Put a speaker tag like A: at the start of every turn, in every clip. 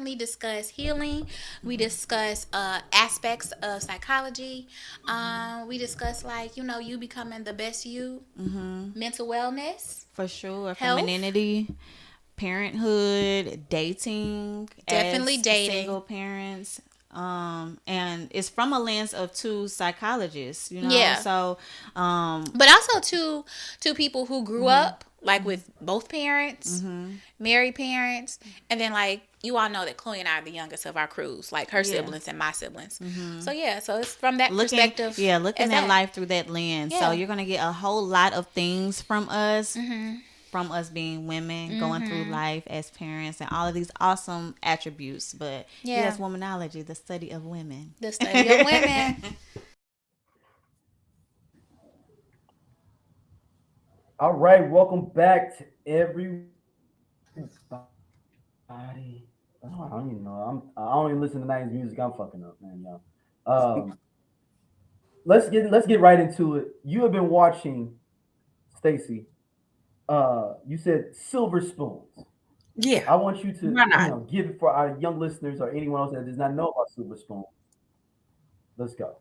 A: definitely discuss healing. We discuss aspects of psychology. We discuss like you becoming the best you, mental wellness,
B: For sure.
A: health,
B: Femininity, parenthood, dating
A: definitely
B: as
A: dating.
B: single parents. And it's from a lens of two psychologists,
A: Yeah,
B: So,
A: but also to people who grew up like with both parents, married parents, and then like you all know that Chloe and I are the youngest of our crews, like her
B: yeah.
A: siblings and my siblings. So yeah, so it's from that
B: Looking,
A: perspective
B: yeah,
A: as
B: looking at
A: that.
B: life through that lens. So
A: Yeah.
B: you're gonna get a whole lot of things from us being women going through life as parents and all of these awesome attributes. But
A: Yeah.
B: yes, womanology, the study of women.
A: The study of women.
C: All right, welcome back to everybody. I don't even know. I don't even listen to 90s music. I'm fucking up, man, y'all. Um, let's get right into it. You have been watching, Stacy. You said Silver Spoons.
D: Yeah,
C: I want you to,
D: why not?
C: give it for our young listeners or anyone else that does not know about Silver Spoons. Let's go.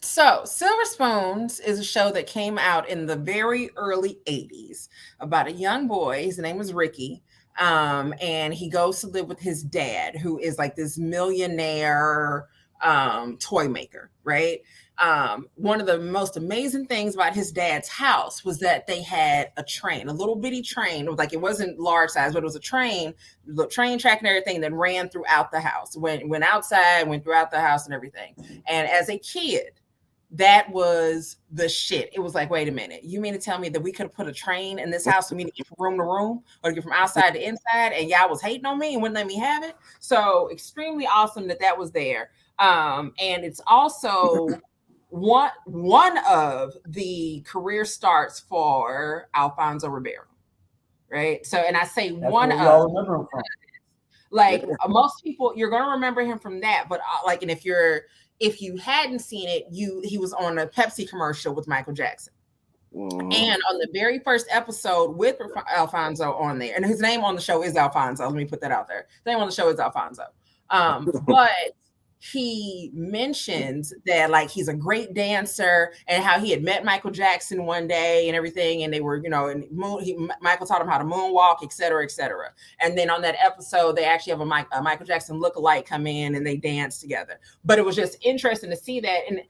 D: So, Silver Spoons is a show that came out in the very early 80s about a young boy. His name was Ricky. And he goes to live with his dad, who is like this millionaire toy maker, right? One of the most amazing things about his dad's house was that they had a train, a little bitty train. It was like it wasn't large size, but it was a train, the train track and everything that ran throughout the house. Went outside, went throughout the house and everything. And as a kid, that was the shit. It was like, wait a minute, you mean to tell me that we could have put a train in this house for me to get from room to room or to get from outside to inside, and y'all was hating on me and wouldn't let me have it? So extremely awesome that was there. And it's also one of the career starts for Alfonso Ribeiro, right? So, and I say
C: That's
D: one
C: where we
D: of,
C: all remember him from.
D: like most people, you're gonna remember him from that. But like, and if you hadn't seen it, he was on a Pepsi commercial with Michael Jackson. And on the very first episode with Alfonso on there, and his name on the show is Alfonso. Let me put that out there. His name on the show is Alfonso. But he mentions that like he's a great dancer and how he had met Michael Jackson one day and everything, and they were, and Michael taught him how to moonwalk, et cetera, et cetera. And then on that episode, they actually have a Michael Jackson lookalike come in and they dance together. But it was just interesting to see that. And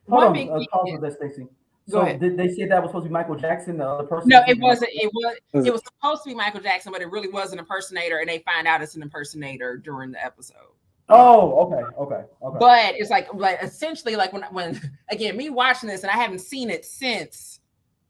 C: Hold
D: one
C: on,
D: big thing
C: pause
D: is,
C: with that, Stacy.
D: go
C: So
D: ahead.
C: did they say that was supposed to be Michael Jackson? The other person
D: No,
C: was supposed
D: it
C: to be Michael
D: wasn't.
C: Jackson?
D: It was supposed to be Michael Jackson, but it really was an impersonator, and they find out it's an impersonator during the episode.
C: Oh, okay.
D: But it's like essentially like when again, me watching this and I haven't seen it since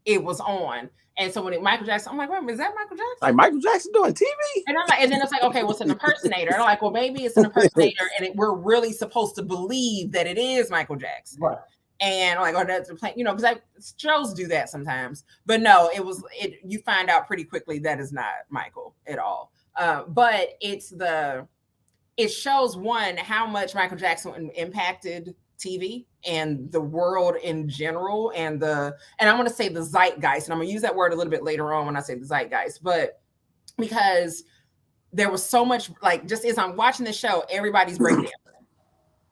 D: it was on. And so Michael Jackson, I'm like, wait, is that Michael Jackson?
E: Like Michael Jackson doing TV?
D: And I'm like, and then it's like, okay, what's an impersonator? And I'm like, well, maybe it's an impersonator, and we're really supposed to believe that it is Michael Jackson.
C: Right.
D: And I'm like, oh, that's a plan, because shows do that sometimes. But no, you find out pretty quickly that is not Michael at all. But it shows one how much Michael Jackson impacted TV and the world in general, and I want to say the zeitgeist, and I'm gonna use that word a little bit later on when I say the zeitgeist, but because there was so much, like, just as I'm watching the show, everybody's breakdancing.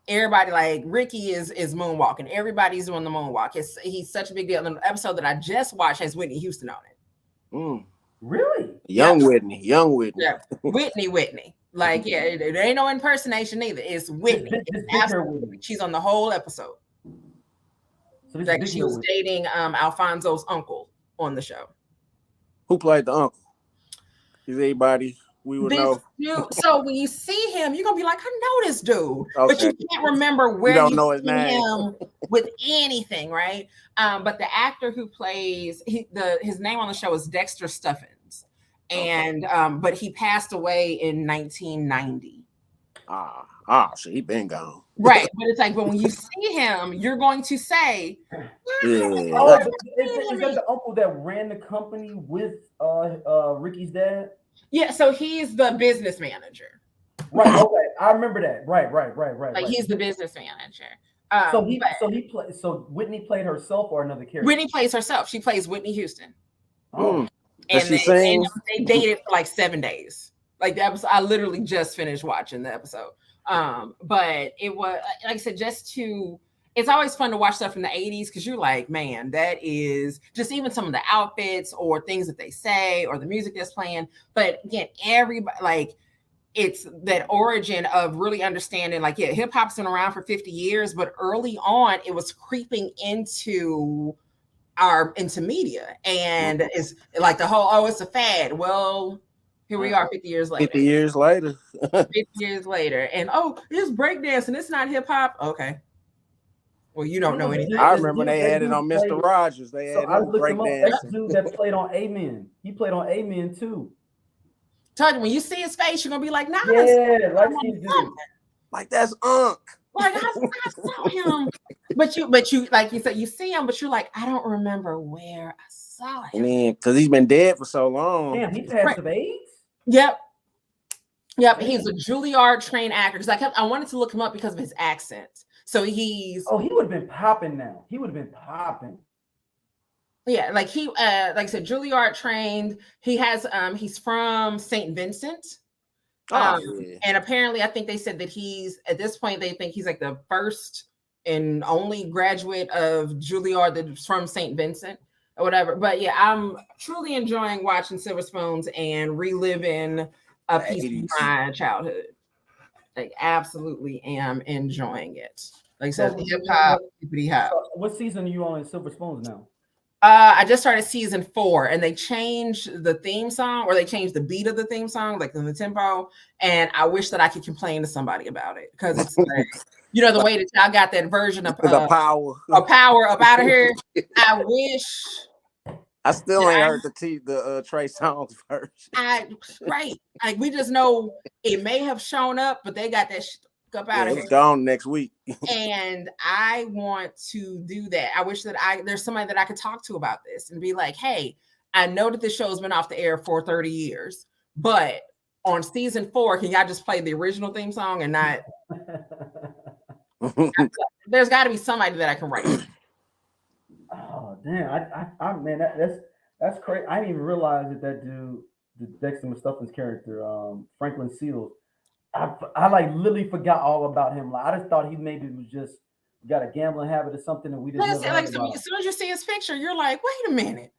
D: Everybody, like, Ricky is moonwalking. Everybody's doing the moonwalk. He's such a big deal. And the episode that I just watched has Whitney Houston on it.
C: Really?
E: Young Whitney.
D: Yeah, Whitney. Like, yeah, it ain't no impersonation either. It's Whitney. It's absolutely, she's on the whole episode.
C: So
D: like she was dating Alfonso's uncle on the show.
E: Who played the uncle? Is anybody we would know?
D: So when you see him, you're gonna be like, I know this dude, but you can't remember where
E: you know his name
D: him with anything, right? But the actor who plays his name on the show is Dexter Stuffins, and but he passed away in 1990.
E: So he been gone.
D: Right, but it's like, but when you see him, you're going to say,
C: Oh, is that the uncle that ran the company with Ricky's dad?
D: Yeah, so he's the business manager.
C: Right. Okay, I remember that. Right.
D: Like he's the business manager.
C: So Whitney played herself or another character?
D: Whitney plays herself. She plays Whitney Houston.
E: Oh.
D: And they dated for like 7 days. Like the episode, I literally just finished watching the episode. But it was, like I said, it's always fun to watch stuff from the 80s because you're like, man, that is just even some of the outfits or things that they say or the music that's playing. But again, everybody, like, it's that origin of really understanding, like, yeah, hip hop's been around for 50 years, but early on it was creeping into media, and it's like the whole, it's a fad. Well, here we are 50 years later.
E: 50 years later.
D: 50 years later, and it's breakdancing. It's not hip hop. Okay. Well, you don't know anything.
E: I remember they had it on Mr. Rogers. They had
C: I looked him up. That
E: breakdancing.
C: dude that played on Amen. He played on Amen too.
D: Told you, when you see his face, you're gonna be like, nah,
C: Yeah, like he did.
E: Like that's Unc.
D: Like I saw him, but you, like you said, you see him, but you're like, I don't remember where I saw him.
E: Man, because he's been dead for so long.
C: Damn, he passed of AIDS.
D: Yep. He's a Juilliard trained actor because I wanted to look him up because of his accent. So he's
C: he would have been popping now. He would have been popping.
D: Yeah, like he like I said, Juilliard trained. He has he's from St. Vincent.
E: Yeah.
D: And apparently I think they said that he's at this point they think he's like the first and only graduate of Juilliard that's from St. Vincent or whatever. But yeah, I'm truly enjoying watching Silver Spoons and reliving a piece of my childhood. Like, absolutely am enjoying it. Like I said, hip hop, hippity hop.
C: What season are you on in Silver Spoons now?
D: I just started season 4, and they changed the theme song, or they changed the beat of the theme song, like in the tempo. And I wish that I could complain to somebody about it because it's like, the way that y'all got that version of
E: the power
D: up out of here. I wish.
E: I still ain't heard the Trey Songz version.
D: Right. Like, we just know it may have shown up, but they got that up out of here.
E: It's gone next week.
D: And I want to do that. I wish that there's somebody that I could talk to about this and be like, hey, I know that this show's been off the air for 30 years, but on season 4, can y'all just play the original theme song and not? There's got to be somebody that I can write.
C: Oh damn! I man, that's crazy. I didn't even realize that dude, the Dexter Mustafa's character, Franklin Seals. I like literally forgot all about him. Like, I just thought he maybe was just got a gambling habit or something that we didn't know.
D: Like, as soon as you see his picture, you're like, wait a minute.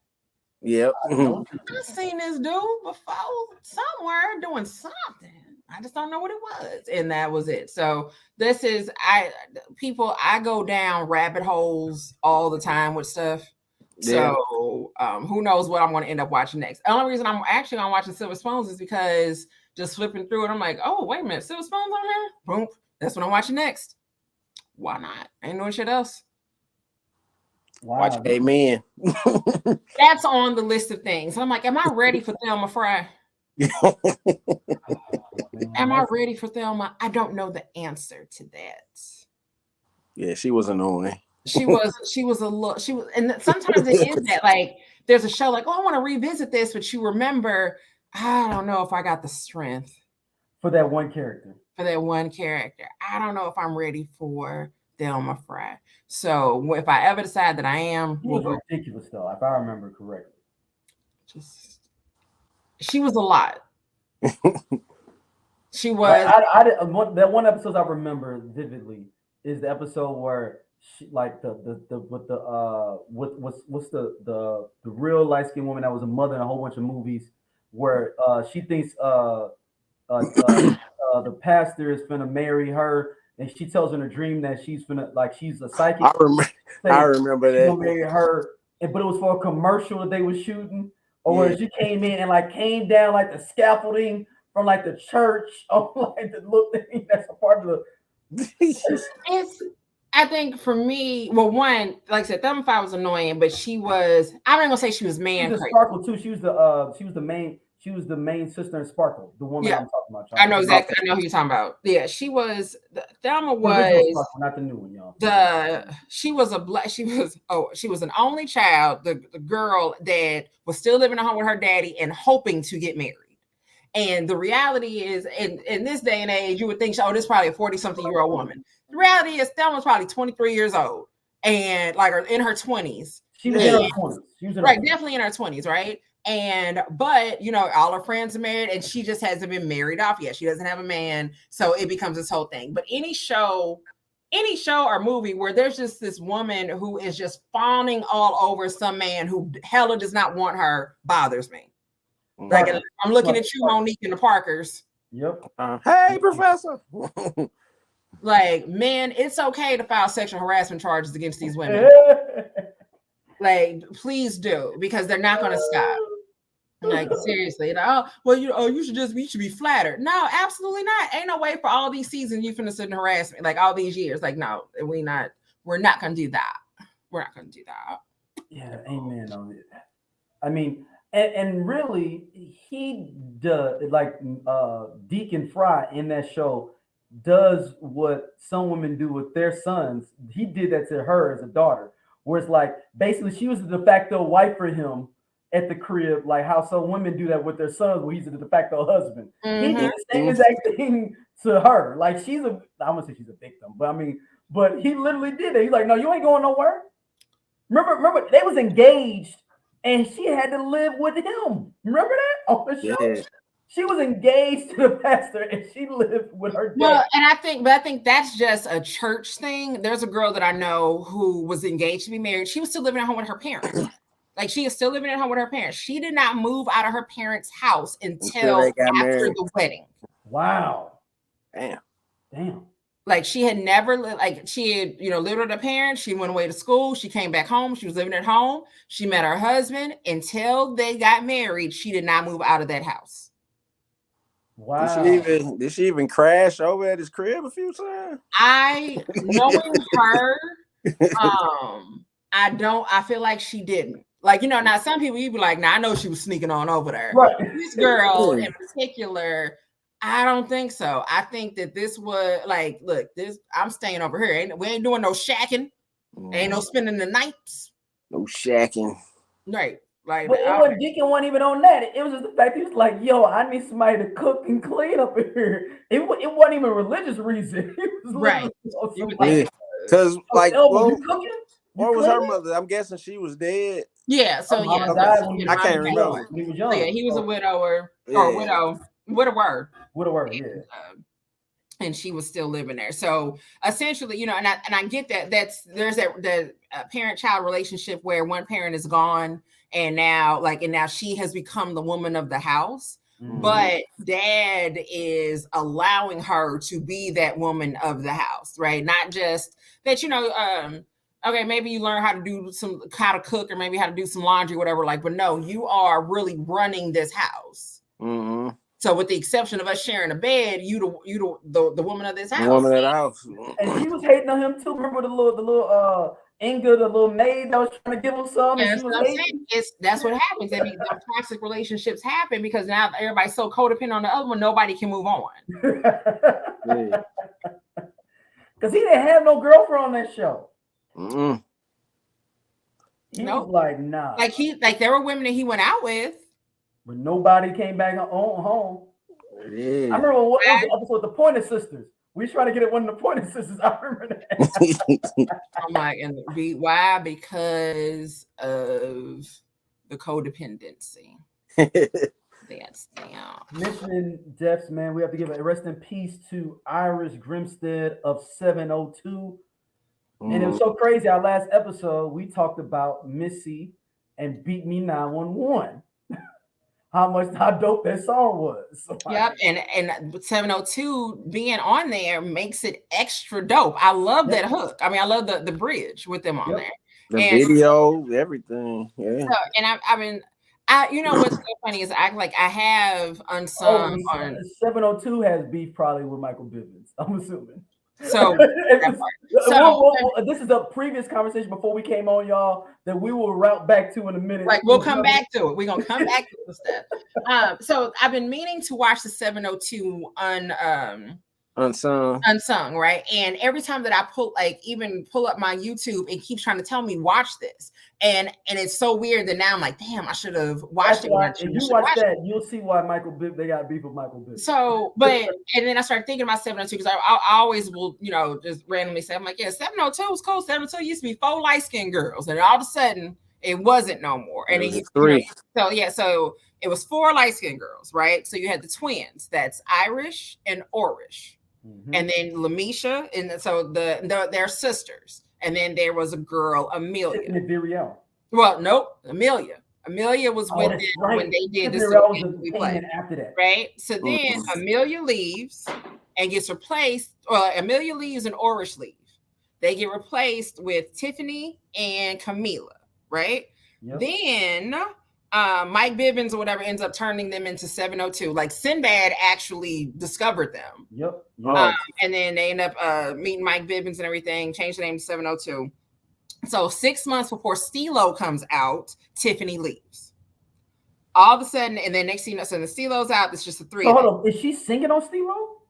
E: Yep.
D: I've seen this dude before somewhere doing something. I just don't know what it was. And that was it. So this is, I go down rabbit holes all the time with stuff. Yeah. So who knows what I'm going to end up watching next. The only reason I'm actually on watching Silver Spoons is because just flipping through it, I'm like, oh, wait a minute, Silver Spoons on here? Boom. That's what I'm watching next. Why not? Ain't no shit else.
C: Wow.
E: Watch Amen.
D: That's on the list of things. I'm like, am I ready for Thelma Fry? Am I ready for Thelma? I don't know the answer to that.
E: Yeah, she was annoying.
D: She was and sometimes it is that, like, there's a show like, oh, I want to revisit this, but you remember, I don't know if I got the strength
C: for that one character.
D: I don't know if I'm ready for Thelma Fry. So if I ever decide that I am,
C: it was ridiculous though, if I remember correctly.
D: She was a lot. She was.
C: That one episode I remember vividly is the episode where she, like the real light skinned woman that was a mother in a whole bunch of movies, where she thinks the pastor is gonna marry her, and she tells her in a dream that she's a psychic.
E: I remember that.
C: Gonna marry her, but it was for a commercial that they were shooting. Or she came in and came down like the scaffolding from like the church. Oh, like the look that's a part of
D: the. I think for me, well, one, like I said, Thelma Fry was annoying, but she was. I'm not gonna say she was man.
C: She was Sparkle too. She was the main sister in Sparkle, the woman I'm talking about.
D: I know exactly. I know who you're talking about. Yeah, she was. Thelma was
C: Sparkle, not the new one, y'all.
D: She was an only child, the girl that was still living at home with her daddy and hoping to get married. And the reality is, in this day and age, you would think, oh, this is probably a 40-something-year-old woman. The reality is, Thelma's probably 23 years old and or in her 20s.
C: She was in her 20s.
D: Right, definitely in her 20s, right? But all her friends are married and she just hasn't been married off yet. She doesn't have a man. So it becomes this whole thing. But any show or movie where there's just this woman who is just fawning all over some man who hella does not want her bothers me. Like, I'm looking at you, Monique, and the Parkers.
C: Yep.
E: Hey, Professor.
D: Like, man, it's okay to file sexual harassment charges against these women. Like, please do, because they're not going to stop. Like, seriously. You should be flattered. No, absolutely not. Ain't no way for all these seasons you finna sit and harass me. Like, all these years. Like, no, we're not going to do that. We're not going to do that.
C: Yeah, amen on it. I mean, and really, he does, like, Deacon Fry in that show does what some women do with their sons. He did that to her as a daughter, where it's like, basically, she was the de facto wife for him at the crib, like how some women do that with their sons, where he's a de facto husband. He did the same exact thing to her. Like, I wouldn't say she's a victim, but he literally did it. He's like, no, you ain't going nowhere. Remember, they was engaged and she had to live with him. Remember that on the show? Yeah. She was engaged to the pastor and she lived with her dad.
D: Well, and I think that's just a church thing. There's a girl that I know who was engaged to be married. She was still living at home with her parents. Like, she is still living at home with her parents. She did not move out of her parents' house until after the wedding.
C: Wow.
E: Damn.
D: Like, she had never lived, like, she had, lived with her parents. She went away to school. She came back home. She was living at home. She met her husband. Until they got married, she did not move out of that house.
C: Wow.
E: Did she even crash over at his crib a few times?
D: Knowing her, I feel like she didn't. Like, now some people, you'd be like, I know she was sneaking on over there.
C: Right.
D: This girl in particular, I don't think so. I think that this was like, look, I'm staying over here. We ain't doing no shacking. Ain't no spending the nights.
E: No shacking.
D: Right. Like,
C: but Deacon wasn't even on that. It was just the fact he was like, yo, I need somebody to cook and clean up here. It wasn't even a religious reason. It was
D: right.
E: Because, like,
C: what
E: was her mother? I'm guessing she was dead.
D: Yeah, so yeah.
E: I can't remember.
C: He was young.
D: So, yeah, he was a widower. Or widower.
C: Widower, yeah.
D: And she was still living there. So essentially, and I get that there's that parent-child relationship where one parent is gone and now she has become the woman of the house. Mm-hmm. But dad is allowing her to be that woman of the house, right? Not just that, okay, maybe you learn how to cook or maybe how to do some laundry, whatever. Like, but no, you are really running this house.
E: Mm-hmm.
D: So, with the exception of us sharing a bed, you the woman of this house.
E: The woman of the house.
C: And she was hating on him too. Remember the little Inga, the little maid that was trying to give him some.
D: That's what I'm saying. That's what happens. I mean, the toxic relationships happen because now everybody's so codependent on the other one, nobody can move on.
C: Because he didn't have no girlfriend on that show.
E: Mm-mm.
C: He was like, nah.
D: Like there were women that he went out with.
C: But nobody came back home.
E: Yeah.
C: I remember what was the episode, the Pointer Sisters. We was trying to get it one of the Pointer Sisters. I remember that.
D: Why? Because of the codependency. That's
C: Mentioning deaths, man. We have to give a rest in peace to Iris Grimstead of 702. And it was so crazy. Our last episode, we talked about Missy and Beat Me 911. How dope that song was.
D: Yep, and 702 being on there makes it extra dope. I love that hook. I mean, I love the bridge with them on there.
E: The video, everything. Yeah.
D: So, and what's so funny is I have Unsung on
C: 702 has beef probably with Micheal Bivin. I'm assuming.
D: So
C: this is a previous conversation before we came on, y'all, that we will route back to in a minute.
D: Like we'll come back to it. We're gonna come back to the stuff. So I've been meaning to watch the 702 Unsung, right? And every time that I pull up my YouTube, it keeps trying to tell me watch this. And it's so weird that now I'm like, damn, I should have watched it.
C: If you watch that, you'll see why they got beef with Micheal Bivin.
D: So, and then I started thinking about 702 because I always will, just randomly say, I'm like, yeah, 702 was cool. 702 used to be 4 light-skinned girls. And all of a sudden, It wasn't no more. And
E: It was
D: it,
E: three.
D: So it was 4 light-skinned girls, right? So you had the twins. That's Irish and Orish. And then Lamisha, and so they're sisters. And then there was a girl, Amelia.
C: Tiffany Viriel.
D: Well, nope, Amelia. Amelia was with them when they did this we played.
C: After that.
D: Right? So then Amelia leaves and gets replaced. Well, Amelia leaves and Orish leave. They get replaced with Tiffany and Camila, right? Yep. Then Mike Bivins or whatever ends up turning them into 702. Like Sinbad actually discovered them.
C: Yep.
D: And then they end up meeting Mike Bivins and everything, changed the name to 702. So 6 months before Stilo comes out, Tiffany leaves. All of a sudden, and then next thing you know, so the Stilo's out, it's just the 3 of them.
C: Hold on, is she singing on Stilo?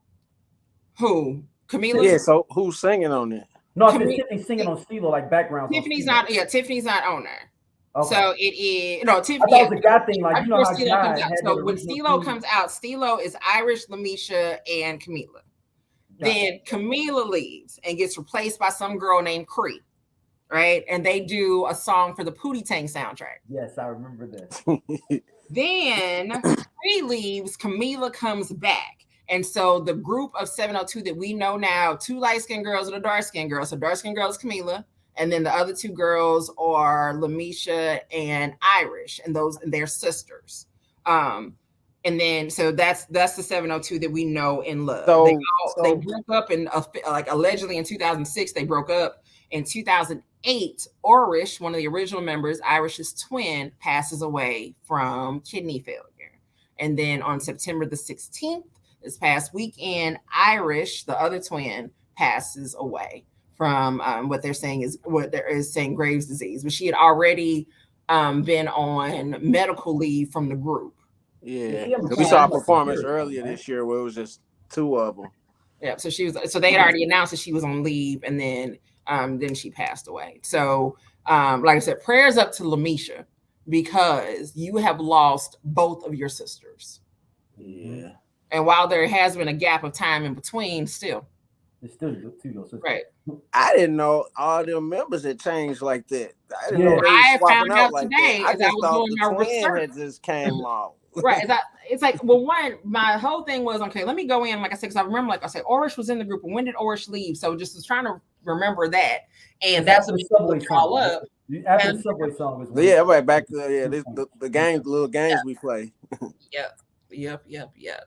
D: Who? Camila?
E: Yeah, so who's singing on it?
C: No, I said Tiffany's singing on Stilo, like background.
D: Tiffany's not on there. Okay. So it is Tiffany.
C: I thought it was a guy thing, like you know how
D: Stilo comes out. So when Stilo comes out, Stilo is Irish, Lamisha, and Camila. Then Camila leaves and gets replaced by some girl named Cree. Right, and they do a song for the Pootie Tang soundtrack.
C: Yes, I remember this.
D: Then Cree leaves, Camila comes back, and so the group of 702 that we know now, 2 light-skinned girls and a dark-skinned girl. So dark-skinned girl is Camila, and then the other 2 girls are Lamisha and Irish, and they're sisters. And then so that's the 702 that we know and love. So they broke up in like allegedly in 2006 they broke up. In 2008, Orish, one of the original members, Irish's twin, passes away from kidney failure. And then on September the 16th, this past weekend, Irish, the other twin, passes away from what they're saying Graves' disease. But she had already been on medical leave from the group.
E: Yeah, we saw a performance earlier this year where it was just 2 of them.
D: Yeah, so they had already announced that she was on leave, and then she passed away. So, like I said, prayers up to Lamisha because you have lost both of your sisters.
E: Yeah.
D: And while there has been a gap of time in between, still.
C: It's still 2 of your sisters.
D: Right.
E: I didn't know all them members had changed like that. I didn't know they
D: I
E: were
D: found
E: swapping
D: out
E: like
D: today
E: that. I
D: as
E: just
D: I was
E: thought
D: doing my
E: the twin
D: research.
E: had just came out.
D: Right. It's like, well, my whole thing was, okay, let me go in, like I said, because I remember, like I said, Orish was in the group, and when did Orish leave? So just was trying to remember that, and that's what
C: Subway
D: all up.
C: After the Subway song was
E: right back to the games, the little games we play.
D: Yep.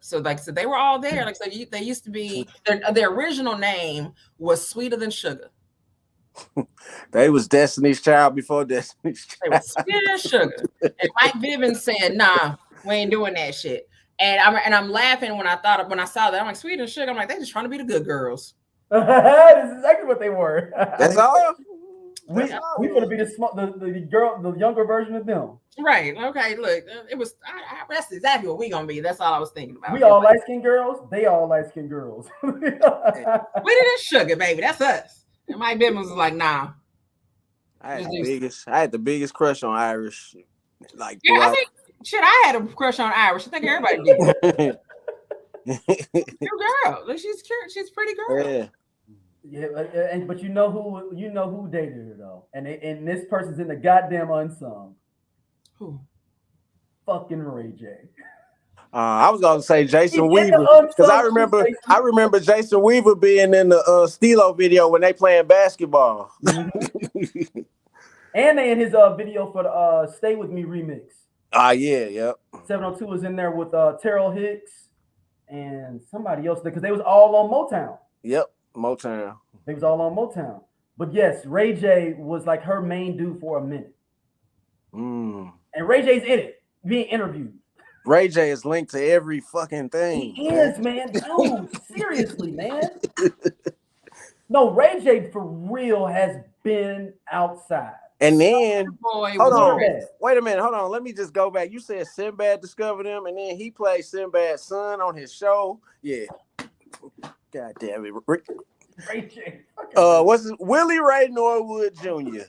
D: So like I said, they were all there. Like I said, they used to be their original name was Sweeter Than Sugar.
E: They was Destiny's Child before Destiny's Child.
D: They was Sweeter Than Sugar. And Mike Bivin said, "Nah, we ain't doing that shit." And I'm laughing when I saw that. I'm like, Sweeter Than Sugar. I'm like, they just trying to be the good girls.
C: That's exactly what they were.
E: That's all.
C: We gonna be the younger version of them.
D: Right. Okay. Look, it was. That's exactly what we gonna be. That's all I was thinking about.
C: We all light skinned girls. They all light skinned girls.
D: We did this sugar, baby. That's us. And Mike Bivins was like, nah.
E: I had the biggest crush on Irish. Like,
D: I think I had a crush on Irish. I think everybody did. Good girl. She's cute. She's a pretty girl.
C: Yeah, but you know who dated her though, and this person's in the goddamn unsung.
D: Who?
C: Fucking Ray J.
E: I was gonna say Jason Weaver because I remember Jason Weaver being in the Stilo video when they playing basketball.
C: Mm-hmm. And they in his video for the "Stay With Me" remix.
E: Yep.
C: 702 was in there with Terrell Hicks and somebody else because they was all on Motown.
E: Yep, Motown.
C: They was all on Motown. But yes, Ray J was like her main dude for a minute. And Ray J's in it, being interviewed.
E: Ray J is linked to every fucking thing.
C: He is, man. Dude, seriously, man. No, Ray J for real has been outside.
E: And then, hold on.
C: Bad.
E: Wait a minute. Hold on. Let me just go back. You said Sinbad discovered him, and then he played Sinbad's son on his show. Yeah. God damn it.
C: Ray J.
E: What's it? Willie Ray Norwood Jr.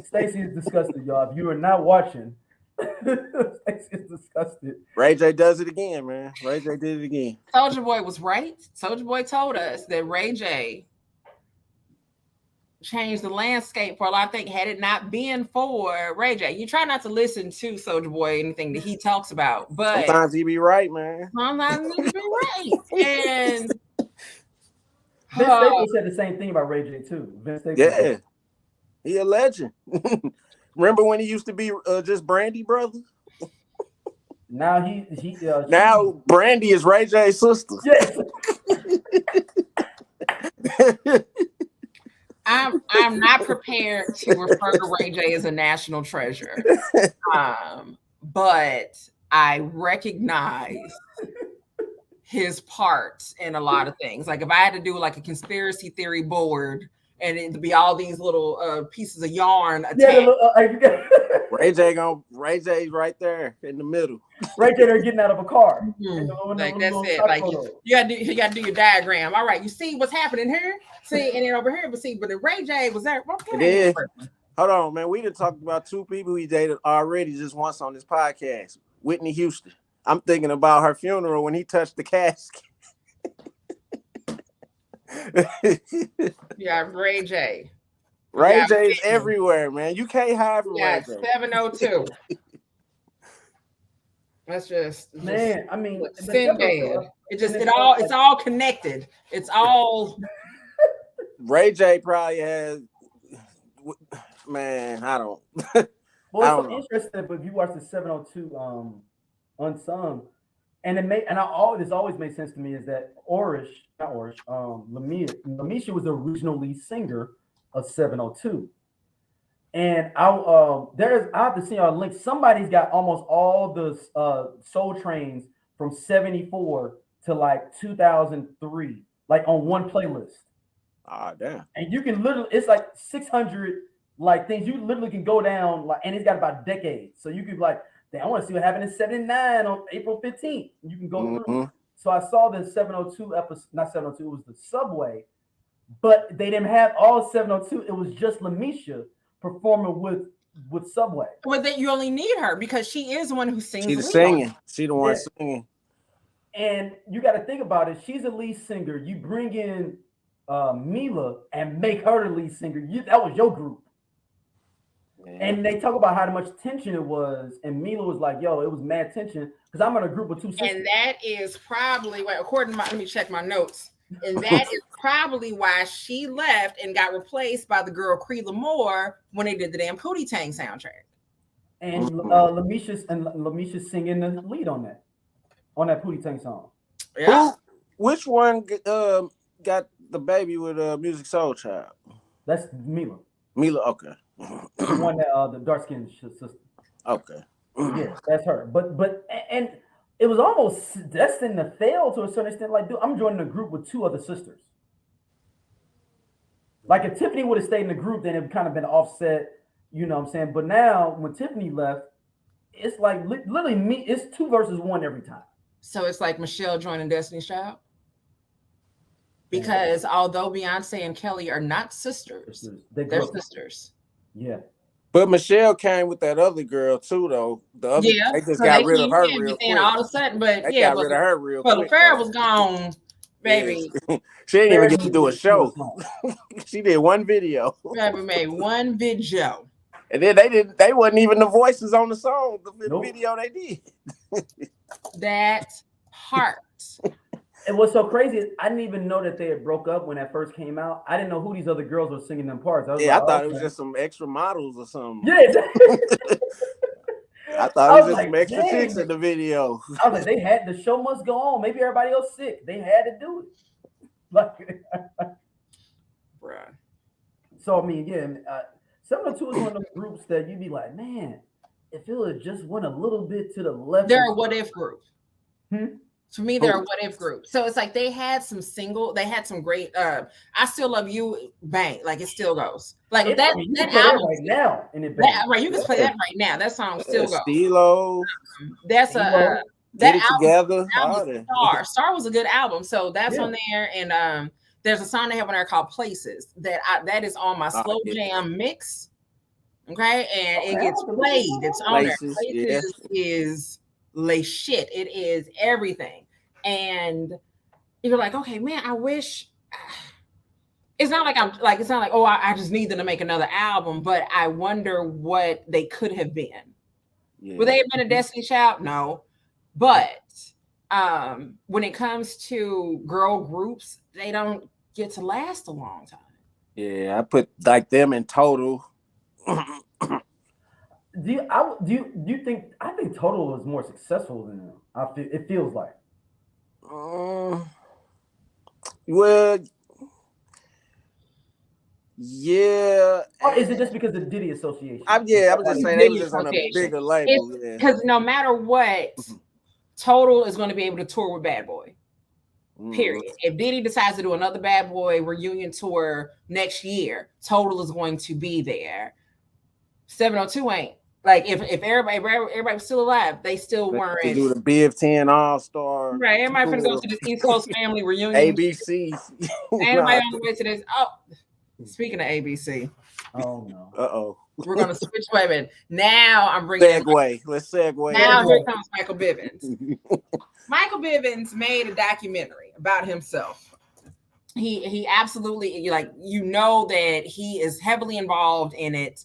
C: Stacey is disgusted, y'all. If you are not watching, Stacey is disgusted.
E: Ray J does it again, man. Ray J did it again.
D: Soulja Boy was right. Soulja Boy told us that Ray J changed the landscape for a lot of things. Had it not been for Ray J, you try not to listen to Soulja Boy, anything that he talks about, but
E: sometimes he be right, man.
D: Sometimes he be right. And
C: Vince Staples said the same thing about Ray J too. Vince Staples.
E: Yeah, he a legend. Remember when he used to be just Brandy brother?
C: Now
E: now Brandy is Ray J's sister.
C: Yes.
D: I'm not prepared to refer to Ray J as a national treasure, but I recognize his parts in a lot of things. Like if I had to do like a conspiracy theory board and it'd be all these little pieces of yarn attached.
E: Ray J's right there in the middle.
C: Ray J, they're getting out of a car.
D: Like that's it. Like you gotta do your diagram. All right, you see what's happening here? See, and then over here, but then Ray J was there.
E: It is. Hold on, man. We done talked about two people he dated already just once on this podcast. Whitney Houston. I'm thinking about her funeral when he touched the casket.
D: Yeah, Ray J.
E: Ray J's everywhere, man. You can't hide from Ray J.
D: 702. That's just
C: man. I mean,
D: Sinbad. It's all connected. It's all.
E: Ray J probably has. Man, I don't.
C: Well, it's so interesting. But if you watch the 702 Unsung, and this always made sense to me is that Lamisha was the original lead singer of 702. And I have to see our link. Somebody's got almost all the Soul Trains from 74 to like 2003, like on one playlist.
E: Ah, damn.
C: And you can literally, it's like 600 like things. You literally can go down like, and it's got about decades. So you could like, I want to see what happened in 79 on April 15th. You can go through. So I saw the 702 episode, not 702, it was the Subway, but they didn't have all 702. It was just Lamisha performing with Subway.
D: But then you only need her because she is the one who sings.
E: She's singing. She's the one singing.
C: And you got to think about it. She's a lead singer. You bring in Mila and make her the lead singer. That was your group. Man. And they talk about how much tension it was. And Mila was like, yo, it was mad tension because I'm in a group with two sisters.
D: And that is probably, according to let me check my notes. And that is probably why she left and got replaced by the girl Cree Lamore when they did the damn Pootie Tang soundtrack.
C: And Lamisha's singing the lead on that Pootie Tang song.
E: Yeah. Which one got the baby with Music Soul Child?
C: That's Mila.
E: Okay.
C: The one that the dark skinned sister.
E: Okay.
C: Yeah, that's her. But it was almost destined to fail to a certain extent. Like, dude, I'm joining a group with two other sisters. Like, if Tiffany would have stayed in the group, then it would kind of been offset, you know what I'm saying? But now, when Tiffany left, it's like literally me. It's 2 versus 1 every time.
D: So it's like Michelle joining Destiny's Child? Because although Beyonce and Kelly are not sisters, they're sisters.
C: Yeah.
E: But Michelle came with that other girl too, though. They just got rid of her real quick.
D: All of a sudden,
E: rid of her real quick.
D: But Farrah was gone, baby.
E: Yeah. She didn't even get to do a show. She did one video.
D: Baby made one video.
E: And then they wasn't even the voices on the song, the video they did.
D: That part.
C: And what's so crazy is I didn't even know that they had broke up when that first came out. I didn't know who these other girls were singing them parts. I thought it was just some extra models or something. Yeah.
E: I thought it was just some extra chicks in the video.
C: I was like, the show must go on. Maybe everybody else sick. They had to do it. Like,
D: bruh.
C: So I mean, 702 is one of those groups that you'd be like, man, if it would just went a little bit to the left.
D: They're a what if group. For me, they're a what if group. So it's like they had some great I Still Love You bang. Like it still goes. Like that album
C: right now. And it
D: right, you can play that right now. That song still goes.
E: Stilo.
D: That's that
E: album.
D: Together. Star was a good album. So that's on there. And there's a song they have on there called Places that is on my slow jam mix. Okay, and it gets played. It's on there. Places is lay shit. It is everything. And you're like, okay, man, I wish it's not like it's not like, oh, I just need them to make another album, but I wonder what they could have been. Yeah. Would they have been a Destiny Child? No. But when it comes to girl groups, they don't get to last a long time.
E: Yeah, I put like them in Total.
C: Do you think? I think Total is more successful than them. It feels like.
E: Well, yeah.
C: Or is it just because of Diddy association?
E: I'm just saying they was just on a bigger label.
D: Because no matter what, Total is going to be able to tour with Bad Boy. Period. If Diddy decides to do another Bad Boy reunion tour next year, Total is going to be there. 702 ain't. Like if everybody was still alive, they still weren't.
E: To do the Biv 10 All-Star.
D: Right. Everybody finna go to this East Coast family reunion.
E: ABC.
D: Everybody on the way to this. Oh, speaking of ABC.
C: Oh no.
E: Uh-oh.
D: We're gonna switch. Wait a minute. Now I'm bringing
E: segue. Let's segue.
D: Now here comes Micheal Bivin. Micheal Bivin made a documentary about himself. He absolutely, like, you know that he is heavily involved in it.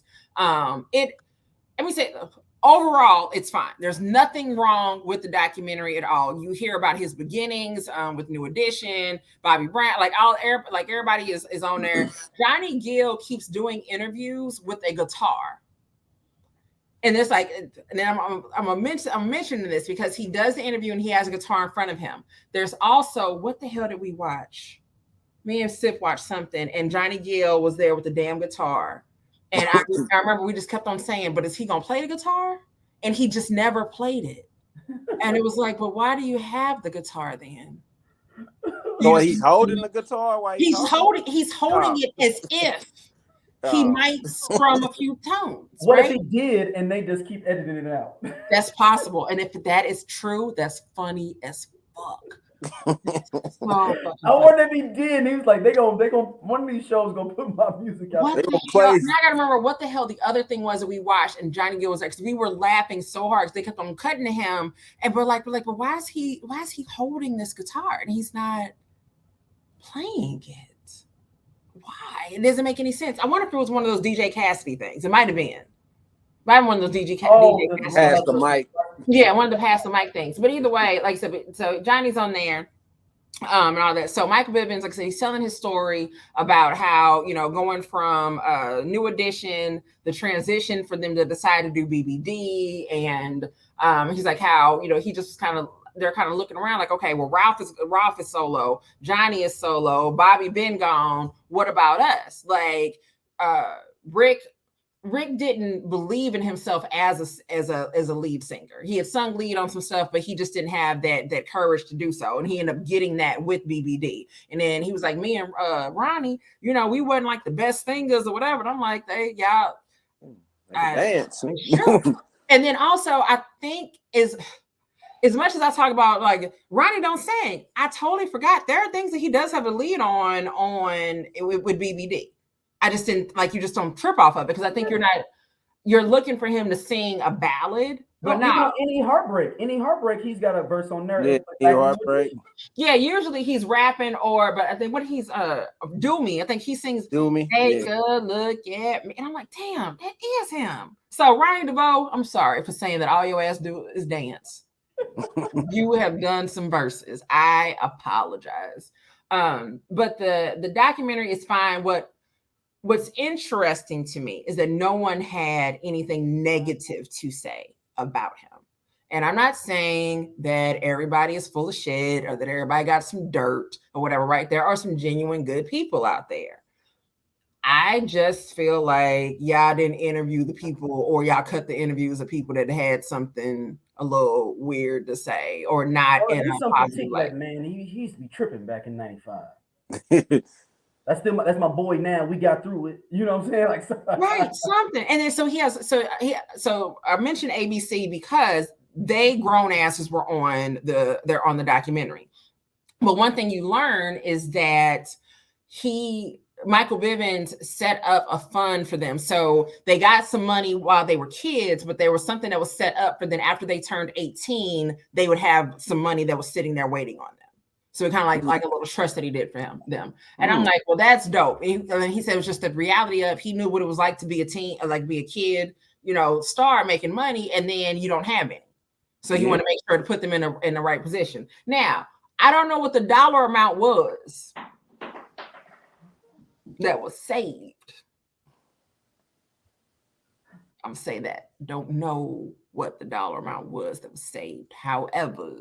D: Let me say, overall, it's fine. There's nothing wrong with the documentary at all. You hear about his beginnings with New Edition, Bobby Brown, everybody is on there. Johnny Gill keeps doing interviews with a guitar. And it's like, and then I'm mentioning this because he does the interview and he has a guitar in front of him. There's also, what the hell did we watch? Me and Sip watched something, and Johnny Gill was there with the damn guitar. And I remember we just kept on saying, but is he going to play the guitar? And he just never played it. And it was like, but why do you have the guitar then?
E: So he's holding the guitar while
D: he's holding it as if he might strum a few tones.
C: What if he did and they just keep editing it out?
D: That's possible. And if that is true, that's funny as fuck.
C: I wonder if he did. And he was like, they gonna one of these shows gonna put my music out.
D: What the hell? And I gotta remember what the hell the other thing was that we watched, and Johnny Gill was like, we were laughing so hard because they kept on cutting to him, and we're like, but why is he holding this guitar and he's not playing it? Why? It doesn't make any sense. I wonder if it was one of those DJ Cassidy things. It might have been. Might have one of those DJ Cassidy.
E: Pass the mic.
D: Yeah, one of the pass the mic things. But either way, like I said, so Johnny's on there. And all that. So Micheal Bivin, like I said, he's telling his story about how, going from New Edition, the transition for them to decide to do BBD, and he's like how, he just they're kind of looking around like, okay, well, Ralph is solo, Johnny is solo, Bobby been gone. What about us? Like Rick didn't believe in himself as a lead singer. He had sung lead on some stuff, but he just didn't have that courage to do so. And he ended up getting that with BBD. And then he was like, me and Ronnie, we wasn't like the best singers or whatever. And I'm like, y'all
E: dance.
D: Sure. And then also, I think as much as I talk about like Ronnie don't sing, I totally forgot there are things that he does have a lead on with BBD. I just didn't you just don't trip off of it because I think you're looking for him to sing a ballad, but not
C: any heartbreak. He's got a verse on there.
E: Yeah, heartbreak.
D: Yeah, usually he's rapping but I think he's Do Me. I think he sings
E: Do Me.
D: Take a look at me, and I'm like, damn, that is him. So Ryan DeVoe, I'm sorry for saying that all your ass do is dance. You have done some verses. I apologize. But the documentary is fine. What's interesting to me is that no one had anything negative to say about him. And I'm not saying that everybody is full of shit or that everybody got some dirt or whatever, right? There are some genuine good people out there. I just feel like y'all didn't interview the people, or y'all cut the interviews of people that had something a little weird to say or not in a positive way.
C: Man, he used to be tripping back in '95. That's my boy now. We got through it. You know what I'm saying?
D: Right, something. And then so I mentioned ABC because they grown asses were they're on the documentary. But one thing you learn is that Micheal Bivin set up a fund for them. So they got some money while they were kids, but there was something that was set up for them after they turned 18, they would have some money that was sitting there waiting on them. So it kind of like a little trust that he did for them. And I'm like, well, that's dope. And he said it was just the reality of he knew what it was like to be a teen, like be a kid, star making money, and then you don't have any. So he wanted to make sure to put them in the right position. Now, I don't know what the dollar amount was that was saved. I'm saying that. Don't know what the dollar amount was that was saved. However,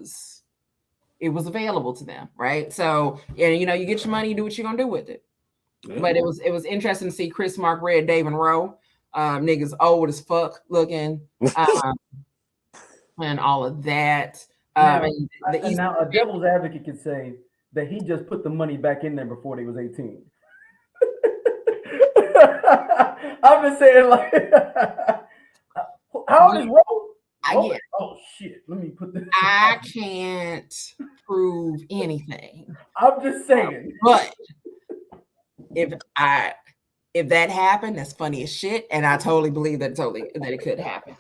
D: it was available to them, right? So, and you get your money, you do what you're gonna do with it. Yeah. But it was interesting to see Chris Mark, Red, Dave, and Roe, niggas old as fuck looking, and all of that.
C: Now a devil's advocate could say that he just put the money back in there before they was 18. I'm just saying, like, how old is Roe? Oh shit! Let me put this.
D: I can't prove anything.
C: I'm just saying.
D: But if that happened, that's funny as shit, and I totally believe that it could happen.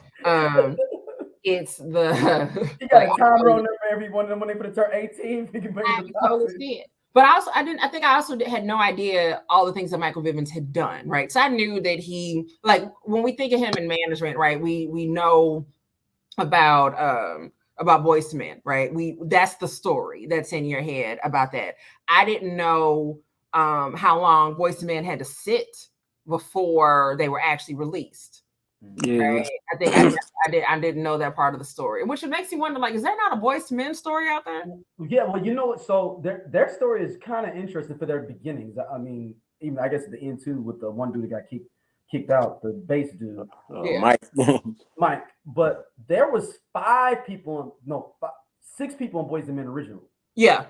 D: It's the
C: you got a time on there for everyone of them when they put it turn 18. You can bring
D: the totally see it. But I think I also had no idea all the things that Micheal Bivin had done, right? So I knew that he, like, when we think of him in management, right? We know about Boyz II Men, right? That's the story that's in your head about that. I didn't know how long Boyz II Men had to sit before they were actually released. Yeah, right? I think I didn't know that part of the story, which makes me wonder, like, is there not a Boyz II Men story out there?
C: Yeah, well, so their story is kind of interesting for their beginnings. I mean, even I guess at the end too, with the one dude that got kicked out, the bass dude, Mike. But there was 6 people on Boyz II Men originally.
D: Yeah.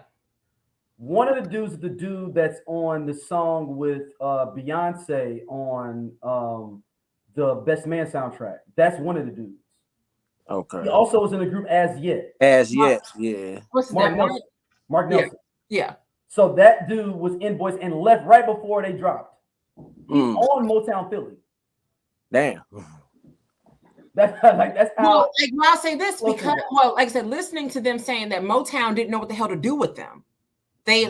C: One of the dudes is the dude that's on the song with Beyonce on the Best Man soundtrack. That's one of the dudes.
E: Okay.
C: He also was in the group As Yet.
E: Yeah.
D: What's
C: Mark
D: that?
C: Nelson. Mark Nelson.
D: Yeah.
C: So that dude was in Boyz and left right before they dropped. He's on Motown Philly.
E: Damn.
C: That's how.
D: Well, I'll say this because, like I said, listening to them saying that Motown didn't know what the hell to do with them. They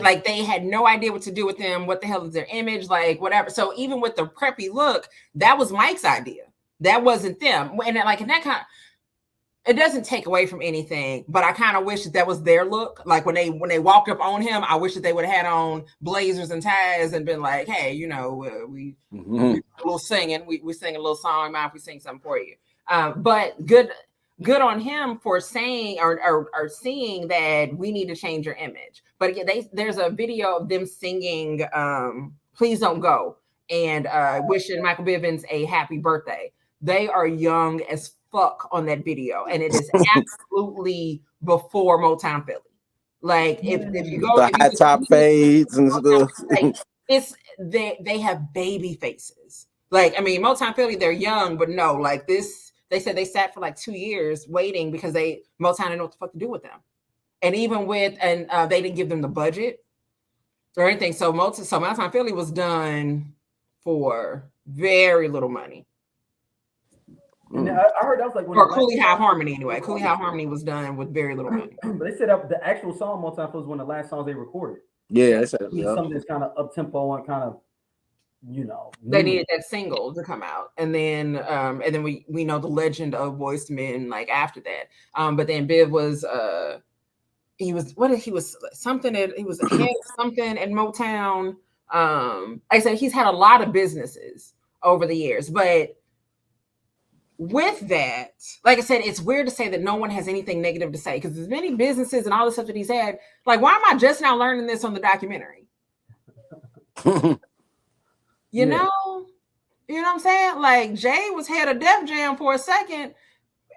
D: had no idea what to do with them. What the hell is their image? Like, whatever. So even with the preppy look, that was Mike's idea. That wasn't them. And like, in that kind of, it doesn't take away from anything, but I kind of wish that was their look. Like when they walked up on him, I wish that they would have had on blazers and ties and been like, hey, we a little singing. We sing a little song. Mind if we sing something for you? But good on him for saying or seeing that we need to change your image. But again, there's a video of them singing Please Don't Go and wishing Micheal Bivin a happy birthday. They are young as fuck on that video, and it is absolutely before Motown Philly. Like if you go
E: the high top fades and stuff,
D: like, they have baby faces. Like, I mean, Motown Philly, they're young, but no, like this. They said they sat for like 2 years waiting because Motown didn't know what the fuck to do with them. And even they didn't give them the budget or anything. So Motown Philly was done for very little money.
C: And I heard that was like
D: or Cooley High Harmony anyway. Cooley High Harmony was done with very little money.
C: But they said that the actual song Motown Philly was one of the last songs they recorded.
E: Yeah, they said
C: something that's kind of up tempo and kind of,
D: they needed that single to come out, and then we know the legend of Boyz II Men like after that. But then Biv was he was something he was a head of something in Motown. Like I said, he's had a lot of businesses over the years, but with that, like I said, it's weird to say that no one has anything negative to say because there's many businesses and all the stuff that he's had. Like, why am I just now learning this on the documentary? You know what I'm saying? Like, Jay was head of Def Jam for a second.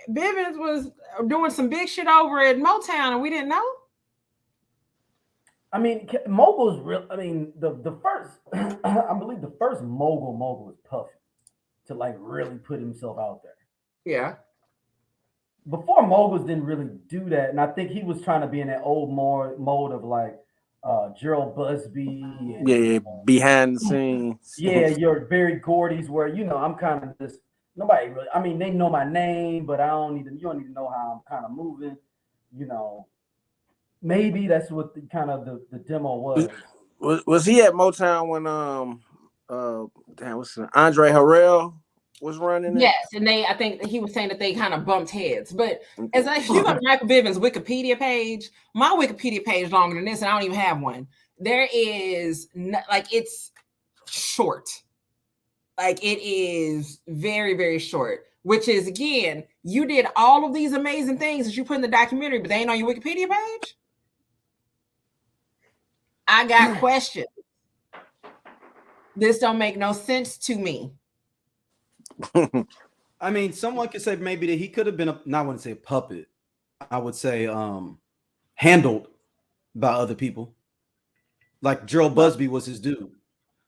D: Bivins was doing some big shit over at Motown, and we didn't know.
C: I mean, Mogul's real. I mean, the first, I believe the first mogul was Puffy to like really put himself out there.
D: Yeah.
C: Before moguls didn't really do that, and I think he was trying to be in that old mode of like Gerald Busby. And,
E: behind the scenes.
C: Yeah, you're very Gordy's where I'm kind of just nobody really. I mean, they know my name, but you don't need to know how I'm kind of moving. maybe that's what the kind of the demo was.
E: Was he at Motown when damn, what's his name? Andre Harrell was running it?
D: Yes, and I think he was saying that they kind of bumped heads. But as you go to Micheal Bivin's Wikipedia page, my Wikipedia page is longer than this, and I don't even have one. There is it's short. Like it is very, very short. Which is again, you did all of these amazing things that you put in the documentary, but they ain't on your Wikipedia page. I got questions. This don't make no sense to me.
F: I mean, someone could say maybe that he could have been I wouldn't say a puppet. I would say handled by other people. Like Gerald Busby was his dude.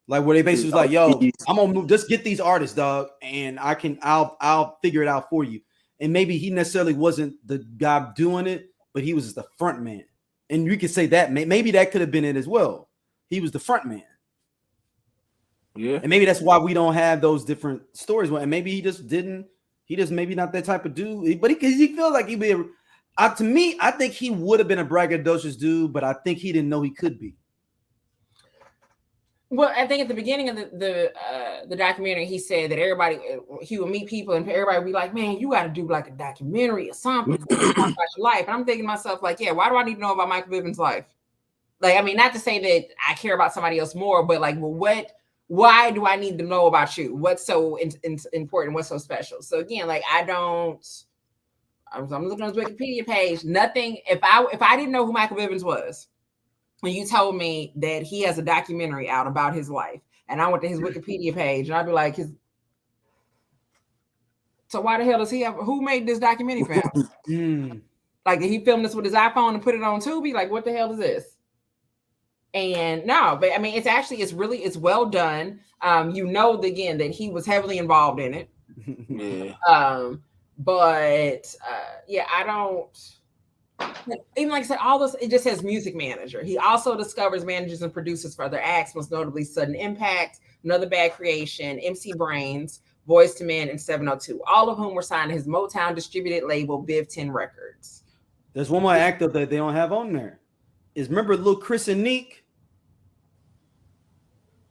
F: Like where they basically was like, yo, I'm gonna move, just get these artists, dog, and I'll figure it out for you. And maybe he necessarily wasn't the guy doing it, but he was just the front man. And you could say that maybe that could have been it as well. He was the front man.
E: Yeah.
F: And maybe that's why we don't have those different stories. And maybe he just maybe not that type of dude. But he feels like he'd be to me, I think he would have been a braggadocious dude, but I think he didn't know he could be.
D: Well, I think at the beginning of the documentary, he said that he would meet people and everybody would be like, man, you got to do like a documentary or something about your life. And I'm thinking to myself, like, yeah, why do I need to know about Micheal Bivin's life? Like, I mean, not to say that I care about somebody else more, but like, well, why do I need to know about you? What's so important? What's so special? So again, like, I'm looking on his Wikipedia page. Nothing. If I didn't know who Micheal Bivin was, when you told me that he has a documentary out about his life, and I went to his Wikipedia page, and I'd be like, so why the hell does he have? Who made this documentary for him? Like, did he film this with his iPhone and put it on Tubi? Like, what the hell is this? And no, but I mean, it's well done. Again, that he was heavily involved in it.
E: Yeah.
D: I don't. Even like I said, all this, it just says music manager. He also discovers, managers, and produces for other acts, most notably Sudden Impact, Another Bad Creation, MC Brains, Boyz II Men, and 702, all of whom were signed to his Motown distributed label, Biv 10 Records.
F: There's one more actor that they don't have on there. Remember little Chris and Neek?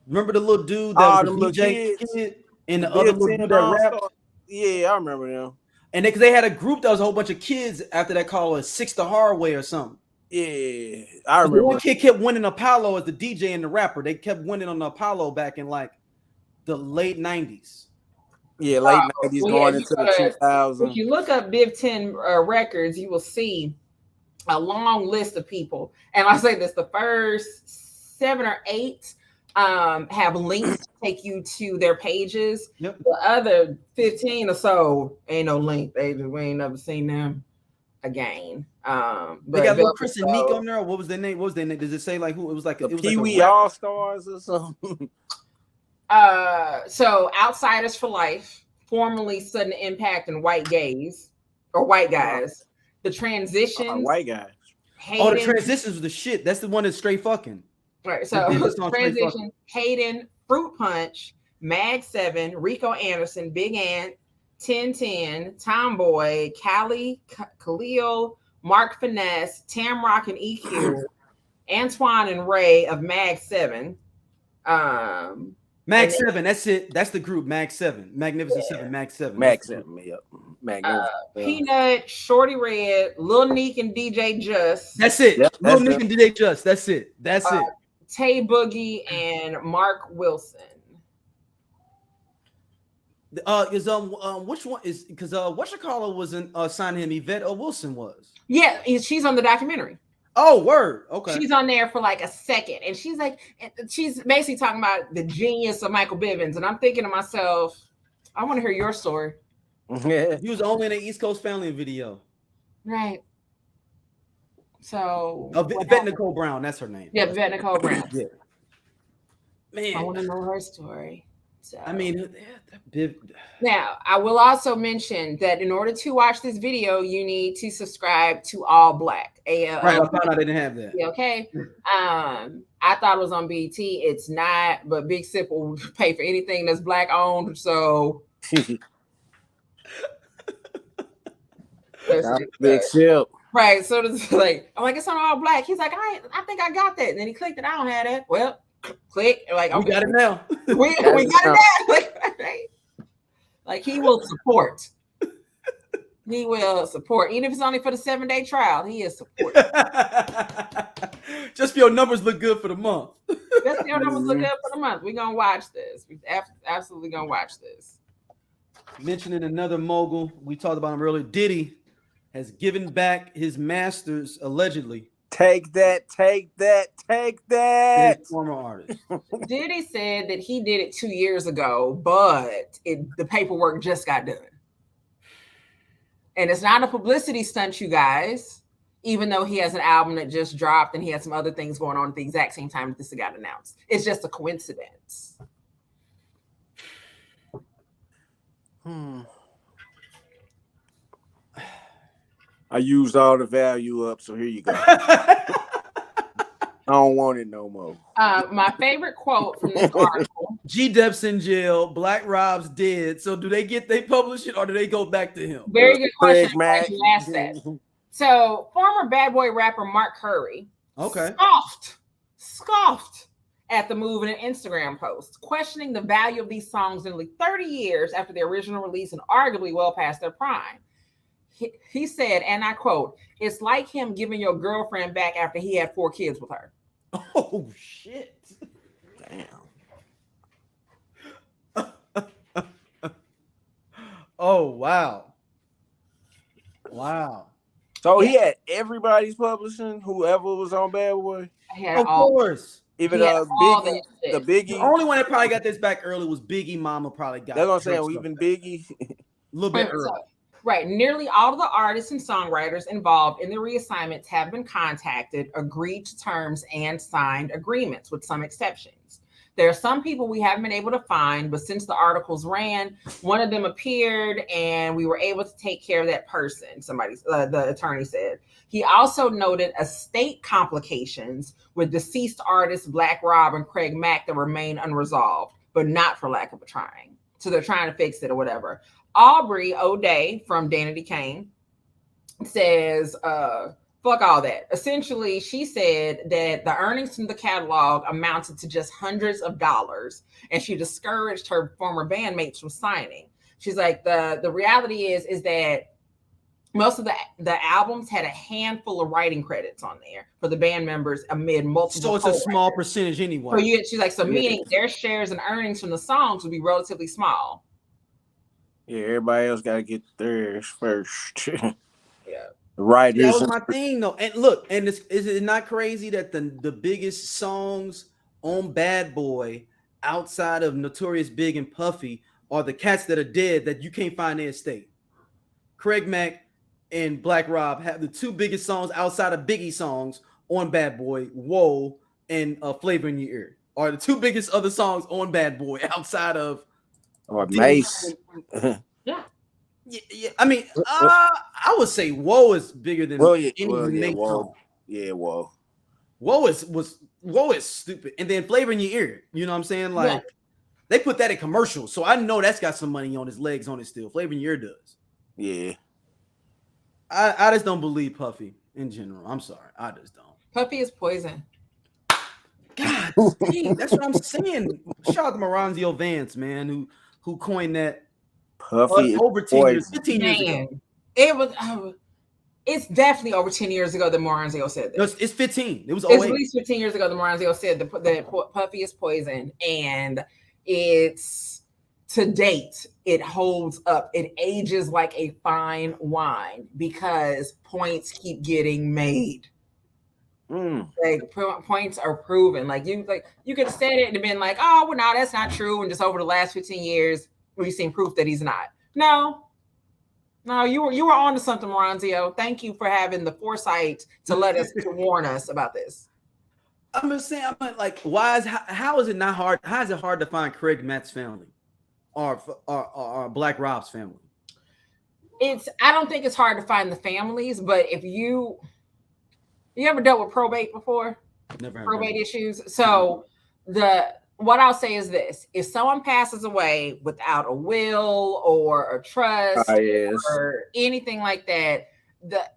F: Remember the little dude that was the DJ kid and the other little dude that rapped?
E: Yeah, I remember them.
F: And they had a group that was a whole bunch of kids after that called Six the Hard Way or something.
E: Yeah, I remember.
F: One kid kept winning Apollo as the DJ and the rapper. They kept winning on the Apollo back in like the late 90s.
E: Yeah, late 90s going into the 2000s.
D: If you look up Biv 10 Records, you will see a long list of people. And I say this, the first 7 or 8 have links to take you to their pages.
F: Yep.
D: The other 15 or so ain't no link. We ain't never seen them again. But
F: they got little Chris and Neek on there. What was their name? Does it say like who? It was like
E: the Pee-wee All-Stars or something.
D: So Outsiders for Life, formerly Sudden Impact and White Gays or White Guys. The Transitions.
E: White Guys.
F: The Transitions was the shit. That's the one that's straight fucking.
D: Right, so Transition, Hayden, Fruit Punch, Mag 7, Rico Anderson, Big Ant, 1010, Tomboy, Khalil, Mark Finesse, Tamrock and EQ, Antoine and Ray of Mag 7.
F: Mag 7, that's it. That's the group, Mag 7. Magnificent 7, Mag 7.
E: Mag 7, yep. Magnificent.
D: Peanut, Shorty Red, Lil Neek and DJ Just.
F: That's it. Yep, Lil Neek and DJ Just. That's it. That's it.
D: Tay Boogie and Mark Wilson.
F: Which one is because whatchamacallit wasn't signing him? Yvette Wilson was.
D: Yeah, she's on the documentary.
F: Oh, word. Okay.
D: She's on there for like a second, and she's basically talking about the genius of Micheal Bivin, and I'm thinking to myself, I want to hear your story.
F: Yeah, he was only in the East Coast Family video.
D: Right. So
F: Yvette Nicole Brown, that's her name.
D: Yeah, Yvette Nicole Brown.
F: Yeah. Man,
D: I want to know her story. So,
F: I mean,
D: now I will also mention that in order to watch this video, you need to subscribe to All Black.
F: Right, I found out I didn't have that.
D: Okay. I thought it was on BET. It's not, but Big Sip will pay for anything that's Black owned. So
E: Big Sip.
D: Right. So it's like, I'm like, it's on all black. He's like, I think I got that. And then he clicked it. I don't have it. Well, click. Like,
F: We got it now.
D: We got it now. Like he will support. He will support. Even if it's only for the 7-day trial, he is support.
F: Just for your numbers look good for the month.
D: Just your numbers look good for the month. We're gonna watch this. We're absolutely gonna watch this.
F: Mentioning another mogul, we talked about him earlier. Diddy has given back his masters allegedly.
E: Take that.
F: Former artist.
D: Diddy said that he did it 2 years ago, but the paperwork just got done. And it's not a publicity stunt, you guys, even though he has an album that just dropped and he had some other things going on at the exact same time that this got announced. It's just a coincidence.
E: I used all the value up, so here you go. I don't want it no more.
D: My favorite quote from this article.
F: G-Dep's in jail. Black Rob's dead. So do they publish it or do they go back to him?
D: Very good question. Glad you asked that. So former Bad Boy rapper Mark Curry scoffed at the move in an Instagram post, questioning the value of these songs nearly 30 years after their original release and arguably well past their prime. He said, and I quote, "It's like him giving your girlfriend back after he had 4 kids with her."
F: Oh, shit. Damn. Oh, wow. Wow.
E: So he had everybody's publishing, whoever was on Bad Boy?
F: Of course.
E: Even Biggie, the Biggie.
F: The only one that probably got this back early was Biggie. Mama probably got it.
E: That's what I'm saying. Even Biggie.
F: A little bit early.
D: Right. Nearly all of the artists and songwriters involved in the reassignments have been contacted, agreed to terms, and signed agreements, with some exceptions. There are some people we haven't been able to find, but since the articles ran, one of them appeared and we were able to take care of that person, the attorney said. He also noted estate complications with deceased artists Black Rob and Craig Mack that remain unresolved, but not for lack of a trying. So they're trying to fix it or whatever. Aubrey O'Day from Danity Kane says, fuck all that. Essentially, she said that the earnings from the catalog amounted to just hundreds of dollars, and she discouraged her former bandmates from signing. She's like, the reality is that most of the albums had a handful of writing credits on there for the band members amid multiple.
F: So it's a small percentage anyway.
D: So she's like, meaning their shares and earnings from the songs would be relatively small.
E: Yeah, everybody else got to get theirs first.
D: Yeah.
E: Right.
F: That was my thing, though. And look, and is it not crazy that the biggest songs on Bad Boy outside of Notorious Big and Puffy are the cats that are dead that you can't find their estate? Craig Mack and Black Rob have the 2 biggest songs outside of Biggie songs on Bad Boy, Whoa, and Flavor in Your Ear. Are the 2 biggest other songs on Bad Boy outside of
E: Mace.
D: Yeah.
F: Yeah, I mean, I would say Whoa is bigger than any Nate song.
E: Yeah, Whoa.
F: Whoa is stupid. And then Flavor in Your Ear, you know what I'm saying? Like, they put that in commercials, so I know that's got some money on his legs on it still. Flavor in Your Ear does.
E: Yeah.
F: I just don't believe Puffy in general. I'm sorry. I just don't.
D: Puffy is poison.
F: God, dang, that's what I'm saying. Shout out to Moranzio Vance, man, who coined that.
E: Puffy
F: over 10 years, 15 years ago.
D: It was. It's definitely over 10 years ago that Moranzio said that.
F: No, it's 15. It was
D: at least 15 years ago that Moranzio said that Puffy is poison, and it's to date it holds up. It ages like a fine wine because points keep getting made. Like points are proven. Like you could have said it and been like, oh well, no, that's not true. And just over the last 15 years, we've seen proof that he's not. No, you were on to something, Moranzio. Thank you for having the foresight to warn us about this.
F: I'm just saying, I'm like, how is it not hard? How is it hard to find Craig Matt's family or Black Rob's family?
D: I don't think it's hard to find the families, but if you ever dealt with probate before?
F: Never had
D: probate issues. So what I'll say is this: if someone passes away without a will or a trust or anything like that,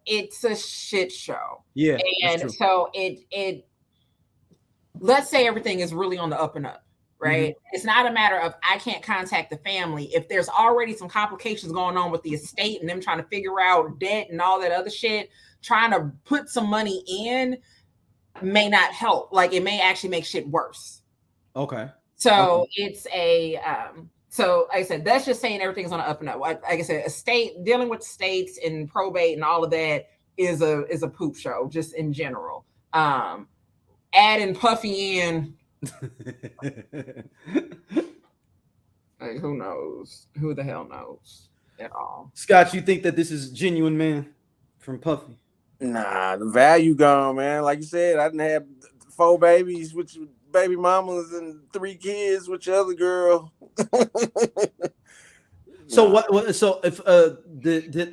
D: it's a shit show.
F: Yeah,
D: And so it let's say everything is really on the up and up, right? Mm-hmm. It's not a matter of I can't contact the family. If there's already some complications going on with the estate and them trying to figure out debt and all that other shit, trying to put some money in may not help. Like it may actually make shit worse.
F: Okay.
D: So it's a so like I said, that's just saying everything's on the up and up. Like I said, estate dealing with states and probate and all of that is a poop show just in general. Adding Puffy in, like who knows? Who the hell knows at all?
F: Scott, you think that this is genuine, man, from Puffy?
E: Nah, the value gone, man. Like you said, I didn't have 4 babies with your baby mamas and 3 kids with your other girl.
F: So what? So if did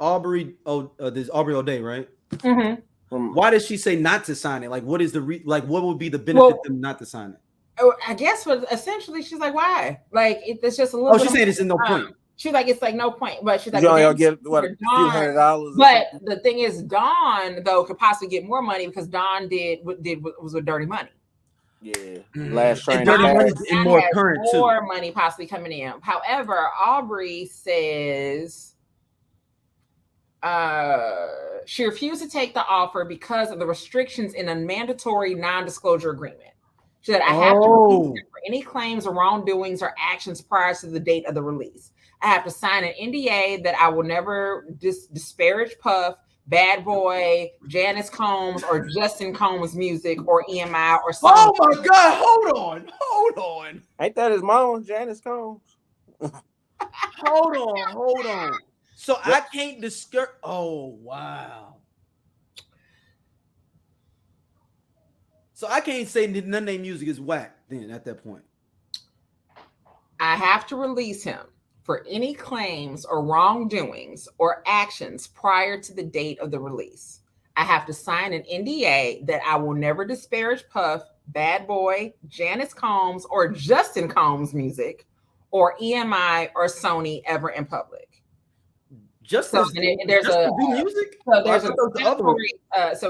F: Aubrey there's Aubrey O'Day, right?
D: Mm-hmm.
F: Why did she say not to sign it? Like, what is the what would be the benefit them not to sign it?
D: Oh, I guess essentially she's like, why? Like it's just a little.
F: Oh, she's saying it's in no point.
D: She's like, it's like no point, but she's like,
E: you only get what, a few $100.
D: But the thing is, Dawn though could possibly get more money because Dawn was with Dirty Money.
E: Yeah, last train.
F: And Dirty Money and more current too.
D: More money possibly coming in. However, Aubrey says she refused to take the offer because of the restrictions in a mandatory non-disclosure agreement. She said, I have to for any claims or wrongdoings or actions prior to the date of the release. I have to sign an NDA that I will never disparage Puff, Bad Boy, Janice Combs, or Justin Combs' music, or EMI, or something.
F: Oh my God! Hold on!
E: Ain't that his mom, Janice Combs?
F: Hold on! So I can't discourage. Oh wow! So I can't say none of their music is whack. Then at that point,
D: I have to release him for any claims or wrongdoings or actions prior to the date of the release. I have to sign an NDA that I will never disparage Puff, Bad Boy, Janice Combs, or Justin Combs' music, or EMI or Sony ever in public.
F: There's a music.
D: So there's so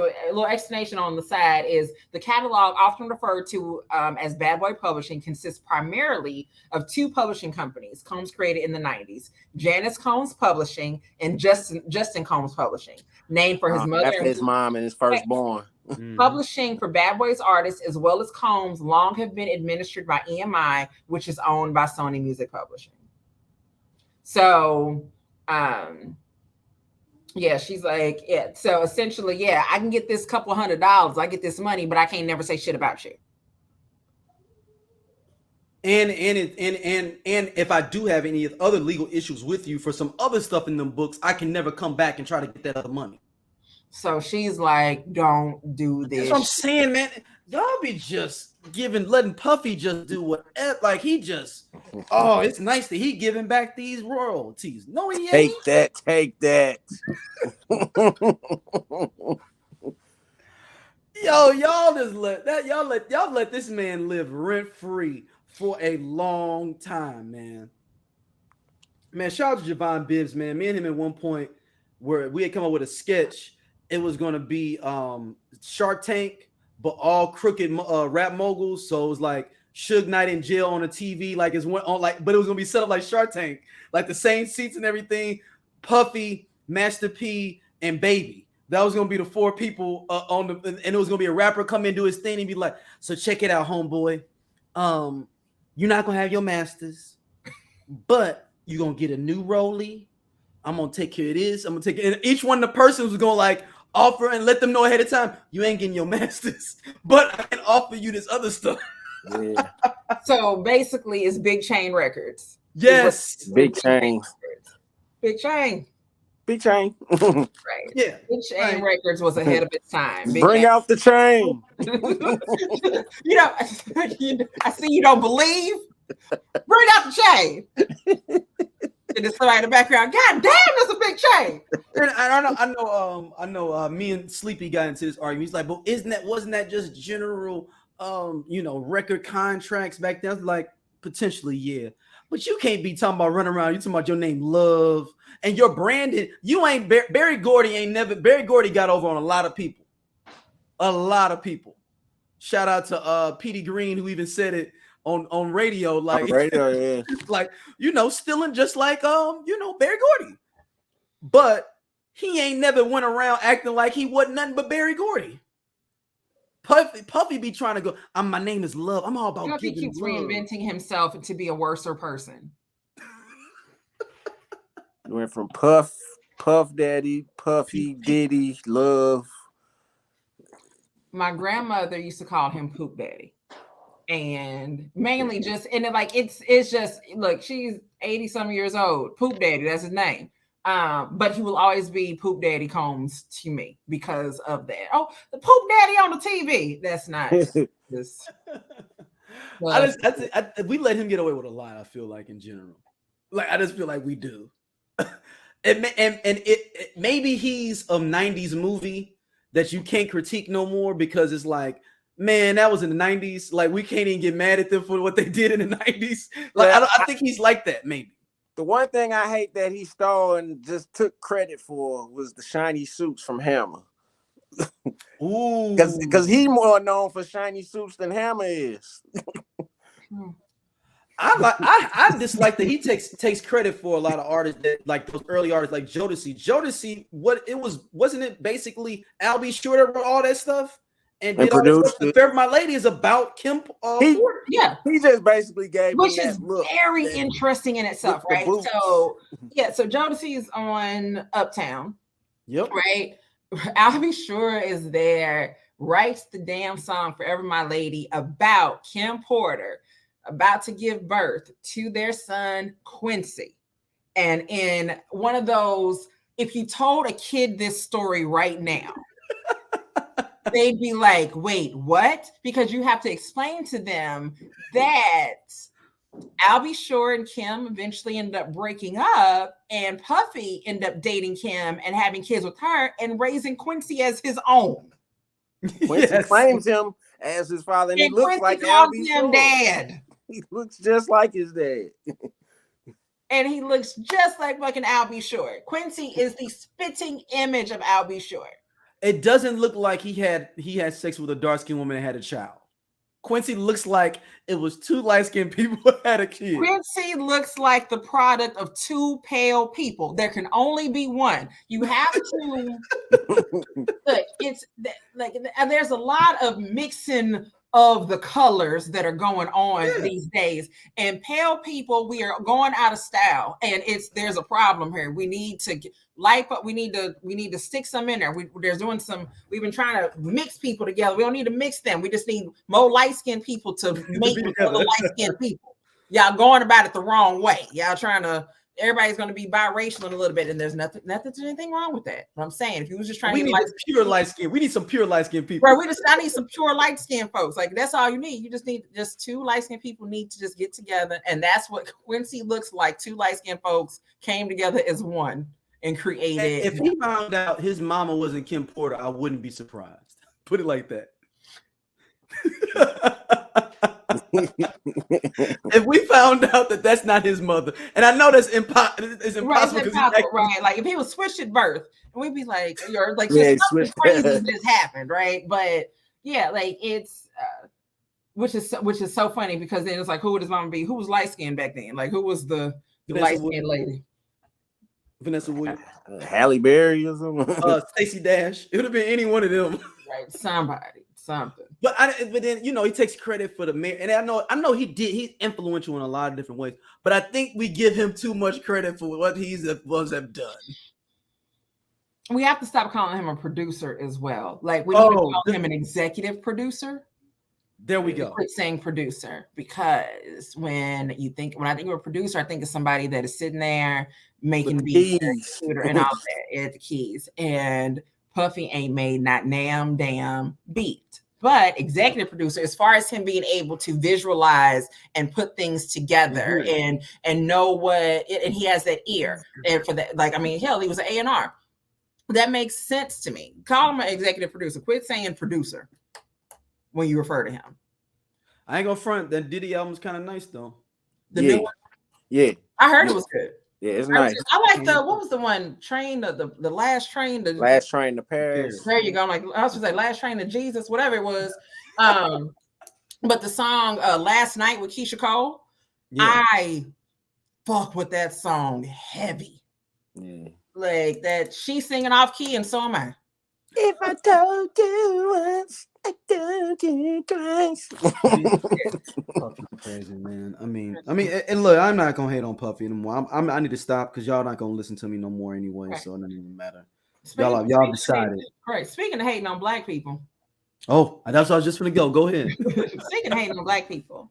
D: a little explanation on the side is the catalog, often referred to as Bad Boy Publishing, consists primarily of 2 publishing companies Combs created in the 90s: Janice Combs Publishing and Justin Combs Publishing, named for his mother,
E: after his mom and his firstborn.
D: Publishing for Bad Boys artists as well as Combs long have been administered by EMI, which is owned by Sony Music Publishing. So yeah, she's like, yeah. So essentially, yeah, I can get this couple $100. I get this money, but I can't never say shit about you.
F: And if I do have any other legal issues with you for some other stuff in them books, I can never come back and try to get that other money.
D: So she's like, don't do this.
F: That's what I'm saying, man. Y'all be just letting Puffy just do whatever. Like he just, oh, it's nice that he giving back these royalties. No, he ain't.
E: Take that.
F: Yo, y'all just let this man live rent free for a long time, man. Man, shout out to Javon Bibbs, man. Me and him at one point where we had come up with a sketch. It was gonna be Shark Tank, but all crooked rap moguls. So it was like Suge Knight in jail on a TV, like it's went on but it was gonna be set up like Shark Tank, like the same seats and everything. Puffy, Master P, and Baby. That was gonna be the 4 people and it was gonna be a rapper come in, do his thing, and be like, "So check it out, homeboy. You're not gonna have your masters, but you're gonna get a new rollie. I'm gonna take care of this. I'm gonna take care." And each one of the persons was gonna like offer and let them know ahead of time, you ain't getting your masters, but I can offer you this other stuff.
E: Yeah.
D: So basically, it's Big Chain Records.
F: Yes,
E: Big Chain.
D: Big Chain.
E: Big Chain.
D: Right.
F: Yeah.
D: Big Chain Records was ahead of its time.
E: Bring out the chain.
D: I see you don't believe. Bring out the chain. And there's somebody in the background. God damn, that's a big chain.
F: And I know. Me and Sleepy got into this argument. He's like, "But wasn't that just general, record contracts back then?" I was like, potentially, yeah. But you can't be talking about running around. You talking about your name Love and your branded. You ain't Barry Gordy ain't never. Barry Gordy got over on a lot of people. A lot of people. Shout out to Petey Green, who even said it on radio. Like,
E: On radio, yeah.
F: like, stealing just like Barry Gordy. But he ain't never went around acting like he wasn't nothing but Barry Gordy. Puffy be trying to go, my name is Love. I'm all about
D: Puffy
F: giving
D: keeps
F: love.
D: reinventing himself to be a worser person.
E: Went from Puff Daddy, Puffy, Diddy, Love.
D: My grandmother used to call him Poop Daddy. And mainly just, and it's just, look, she's 80-some years old. Poop Daddy, that's his name. But he will always be Poop Daddy Combs to me because of that. Oh, the Poop Daddy on the TV. That's not just.
F: We let him get away with a lot. I feel like in general, like I just feel like we do. and it maybe he's a '90s movie that you can't critique no more because it's like, man, that was in the '90s. Like we can't even get mad at them for what they did in the '90s. Like I think he's like that maybe.
E: The one thing I hate that he stole and just took credit for was the shiny suits from Hammer.
F: Ooh,
E: because he more known for shiny suits than Hammer is.
F: I dislike that he takes credit for a lot of artists that like those early artists like Jodeci. Jodeci, wasn't it basically Al B. Sure that wrote all that stuff and did all that stuff? The Fair My Lady is about Kim Porter.
E: He just basically gave
D: which
E: him
D: is
E: that look,
D: very interesting in itself, right? So Jodeci is on Uptown.
F: Yep.
D: Right. Al B. Sure is there, writes the damn song Forever My Lady about Kim Porter about to give birth to their son Quincy. And in one of those, if you told a kid this story right now, they'd be like, wait, what? Because you have to explain to them that Al B. Sure and Kim eventually ended up breaking up, and Puffy ended up dating Kim and having kids with her and raising Quincy as his own.
E: Quincy claims him as his father, and he looks
D: Quincy
E: like
D: calls
E: Al B.
D: him
E: Sure.
D: dad.
E: He looks just like his dad.
D: And he looks just like fucking Al B. Sure. Quincy is the spitting image of Al B. Sure.
F: It doesn't look like he had sex with a dark-skinned woman and had a child. Quincy looks like it was two light-skinned people who had a kid.
D: Quincy looks like the product of two pale people. There can only be one. You have to look. It's like there's a lot of mixing of the colors that are going on these days, and pale people, we are going out of style, and there's a problem here. We need to life up. We need to stick some in there. We've been trying to mix people together. We don't need to mix them. We just need more light-skinned people to make other light-skinned people. Y'all going about it the wrong way. Y'all trying to. Everybody's going to be biracial in a little bit, and there's anything wrong with that. But I'm saying, if you was just trying to get
F: pure light skin, we need some pure light skin people.
D: Right, I need some pure light skin folks. Like that's all you need. You just need two light skin people need to just get together, and that's what Quincy looks like. Two light skin folks came together as one and created.
F: If he found out his mama wasn't Kim Porter, I wouldn't be surprised. Put it like that. If we found out that that's not his mother, and I know that's impossible. It's impossible,
D: right? Like if he was switched at birth, and we'd be like, "You're like something crazy just happened," right? But yeah, like it's which is so funny because then it's like, who would his mama be? Who was light skinned back then? Like who was the light skinned lady?
F: Vanessa Williams,
E: Halle Berry or something.
F: Stacey Dash. It would have been any one of them.
D: Right, something.
F: But then he takes credit for the mayor, and I know he's influential in a lot of different ways. But I think we give him too much credit for what he's have done.
D: We have to stop calling him a producer as well. Like we need to call him an executive producer.
F: There we go.
D: Quit saying producer, because when I think of a producer, I think of somebody that is sitting there making beats and all that at the keys. And Puffy ain't made not damn beat. But executive producer, as far as him being able to visualize and put things together and know what, and he has that ear. And for that, like, I mean, hell, he was an A&R. That makes sense to me. Call him an executive producer. Quit saying producer when you refer to him.
F: I ain't gonna front. That Diddy album's kind of nice though.
D: The new one?
E: Yeah.
D: I heard it was good.
E: Yeah, it's nice.
D: I like what was the one train, the last train,
E: Last Train to Paris.
D: There you go. Like I was gonna say Last Train to Jesus, whatever it was. But the song Last Night with Keisha Cole, I fuck with that song heavy. Yeah. Like that she's singing off key and so am I.
E: If I told you once, I told you twice.
F: Puffy crazy, man. I mean, and look, I'm not gonna hate on Puffy anymore. I need to stop because y'all not gonna listen to me no more anyway. Right. So it doesn't even matter. Y'all decided.
D: Right. Speaking of hating on black people.
F: Oh, that's what I was just gonna go. Go ahead.
D: Speaking of hating on black people.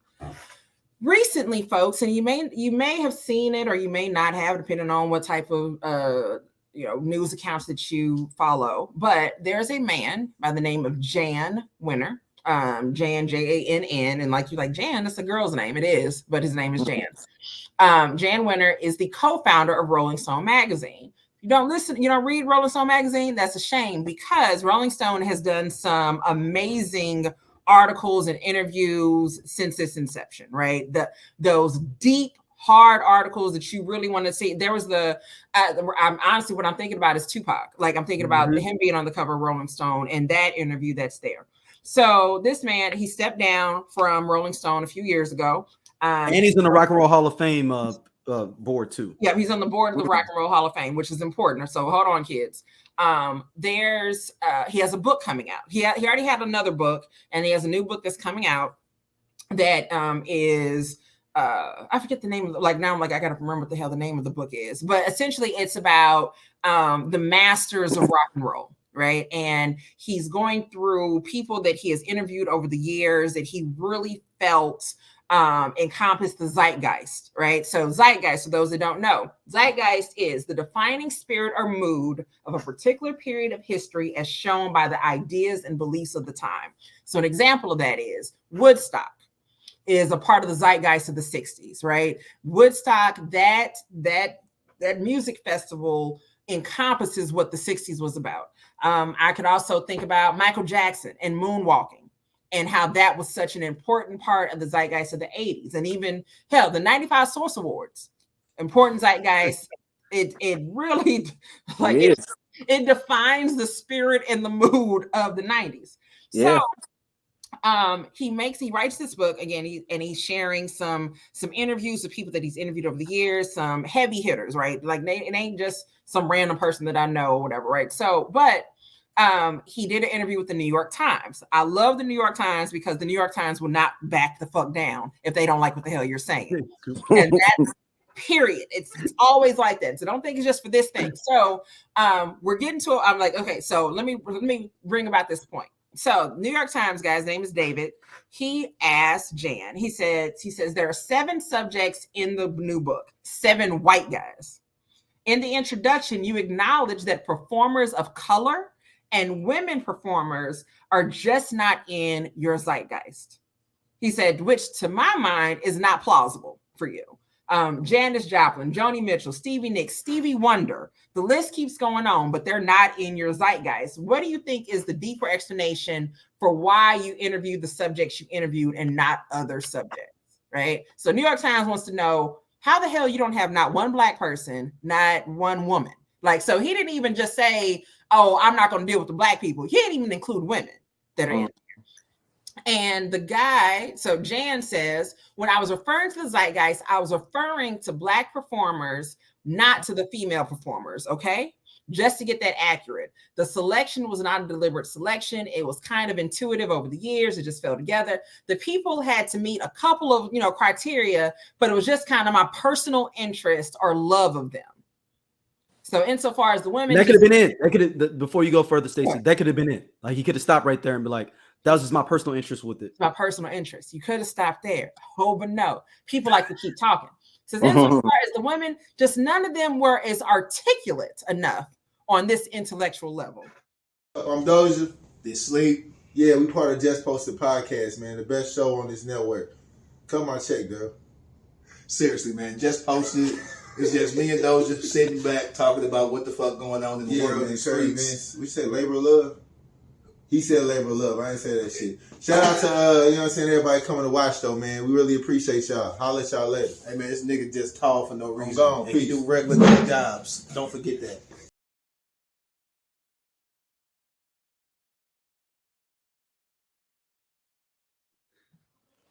D: Recently, folks, and you may have seen it or you may not have, depending on what type of news accounts that you follow. But there's a man by the name of Jann Wenner. Jann, Jann, and like Jann, that's a girl's name. It is, but his name is Jann. Jann Wenner is the co-founder of Rolling Stone magazine. You don't read Rolling Stone magazine, that's a shame, because Rolling Stone has done some amazing articles and interviews since its inception, right? Those deep, hard articles that you really want to see. There was I'm honestly, what I'm thinking about is Tupac. Like I'm thinking about him being on the cover of Rolling Stone and that interview that's there. So this man, he stepped down from Rolling Stone a few years ago.
F: And he's in the Rock and Roll Hall of Fame board too.
D: Yeah, he's on the board of the Rock and Roll Hall of Fame, which is important. So hold on, kids. He has a book coming out. He already had another book, and he has a new book that's coming out that is I forget the name of now I'm like I gotta remember what the hell the name of the book is, but essentially it's about the masters of rock and roll, right? And he's going through people that he has interviewed over the years that he really felt encompass the zeitgeist, right? So zeitgeist, for those that don't know, zeitgeist is the defining spirit or mood of a particular period of history as shown by the ideas and beliefs of the time. So an example of that is Woodstock is a part of the zeitgeist of the 60s, right? Woodstock, that music festival encompasses what the 60s was about. I could also think about Michael Jackson and moonwalking, and how that was such an important part of the zeitgeist of the 80s. And even, hell, the 95 Source Awards, important zeitgeist. It really, it defines the spirit and the mood of the 90s. Yeah. So he writes this book, again, he's sharing some interviews with people that he's interviewed over the years, some heavy hitters, right? Like it ain't just some random person that I know or whatever, right? So, but he did an interview with the New York Times. I love the New York Times because the New York Times will not back the fuck down if they don't like what the hell you're saying. And that's period. It's always like that. So don't think it's just for this thing. So we're getting to I'm like, okay, so let me bring about this point. So New York Times guy's name is David. He asked Jann, he says there are 7 subjects in the new book, 7 white guys. In the introduction, you acknowledge that performers of color and women performers are just not in your zeitgeist. He said, which to my mind is not plausible for you. Janis Joplin, Joni Mitchell, Stevie Nicks, Stevie Wonder, the list keeps going on, but they're not in your zeitgeist. What do you think is the deeper explanation for why you interviewed the subjects you interviewed and not other subjects, right? So New York Times wants to know how the hell you don't have not one black person, not one woman. Like, so he didn't even just say, oh, I'm not going to deal with the black people. He didn't even include women that are in here. And the guy, so Jann says, when I was referring to the zeitgeist, I was referring to black performers, not to the female performers, okay? Just to get that accurate. The selection was not a deliberate selection. It was kind of intuitive over the years. It just fell together. The people had to meet a couple of, criteria, but it was just kind of my personal interest or love of them. So insofar as the women,
F: that could have been it. That could have, before you go further, Stacey, that could have been it. Like he could have stopped right there and be like, that was just my personal interest with it.
D: My personal interest. You could have stopped there. Oh, but no. People like to keep talking. So insofar as the women, just none of them were as articulate enough on this intellectual level.
G: I'm Doja. They sleep. Yeah, we part of Just Posted Podcast, man. The best show on this network. Come on, check, girl.
H: Seriously, man. Just Posted. It's just me and Doja sitting back talking about what the fuck going on in the world and the streets.
G: Man. We say labor of love. He said labor of love. I ain't say that shit. Shout out to you know what I'm saying, everybody coming to watch though, man. We really appreciate y'all. Holla at y'all later.
E: Hey man, this nigga just tall for no reason.
G: gone.
E: And he
G: Peace.
E: do regular nigga jobs. Don't forget that.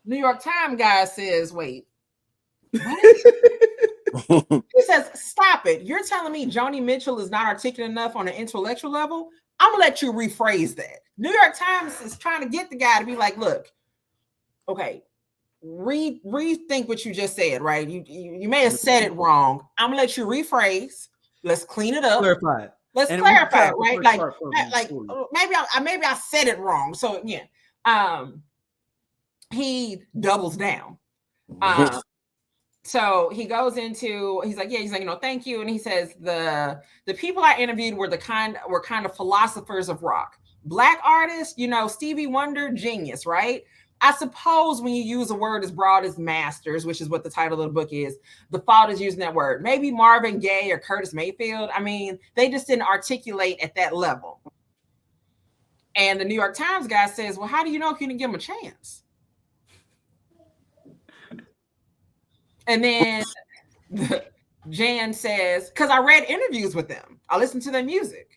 D: New York Times guy says, wait. What? He says, stop it. You're telling me Joni Mitchell is not articulate enough on an intellectual level? I'm going to let you rephrase that. New York Times is trying to get the guy to be like, look, okay, rethink what you just said, right? You may have said it wrong. I'm going to let you rephrase. Let's clean it up.
F: Clarify it.
D: Let's
F: And
D: clarify it,
F: we
D: right?
F: like
D: Maybe I said it wrong. So, yeah. He doubles down. So he goes into, he's like, thank you. And he says the people I interviewed were kind of philosophers of rock. Black artists, Stevie Wonder, genius, right? I suppose when you use a word as broad as masters, which is what the title of the book is, the fault is using that word. Maybe Marvin Gaye or Curtis Mayfield. I mean, they just didn't articulate at that level. And the New York Times guy says, well, how do you know if you didn't give him a chance? And then Jann says, because I read interviews with them. I listened to their music.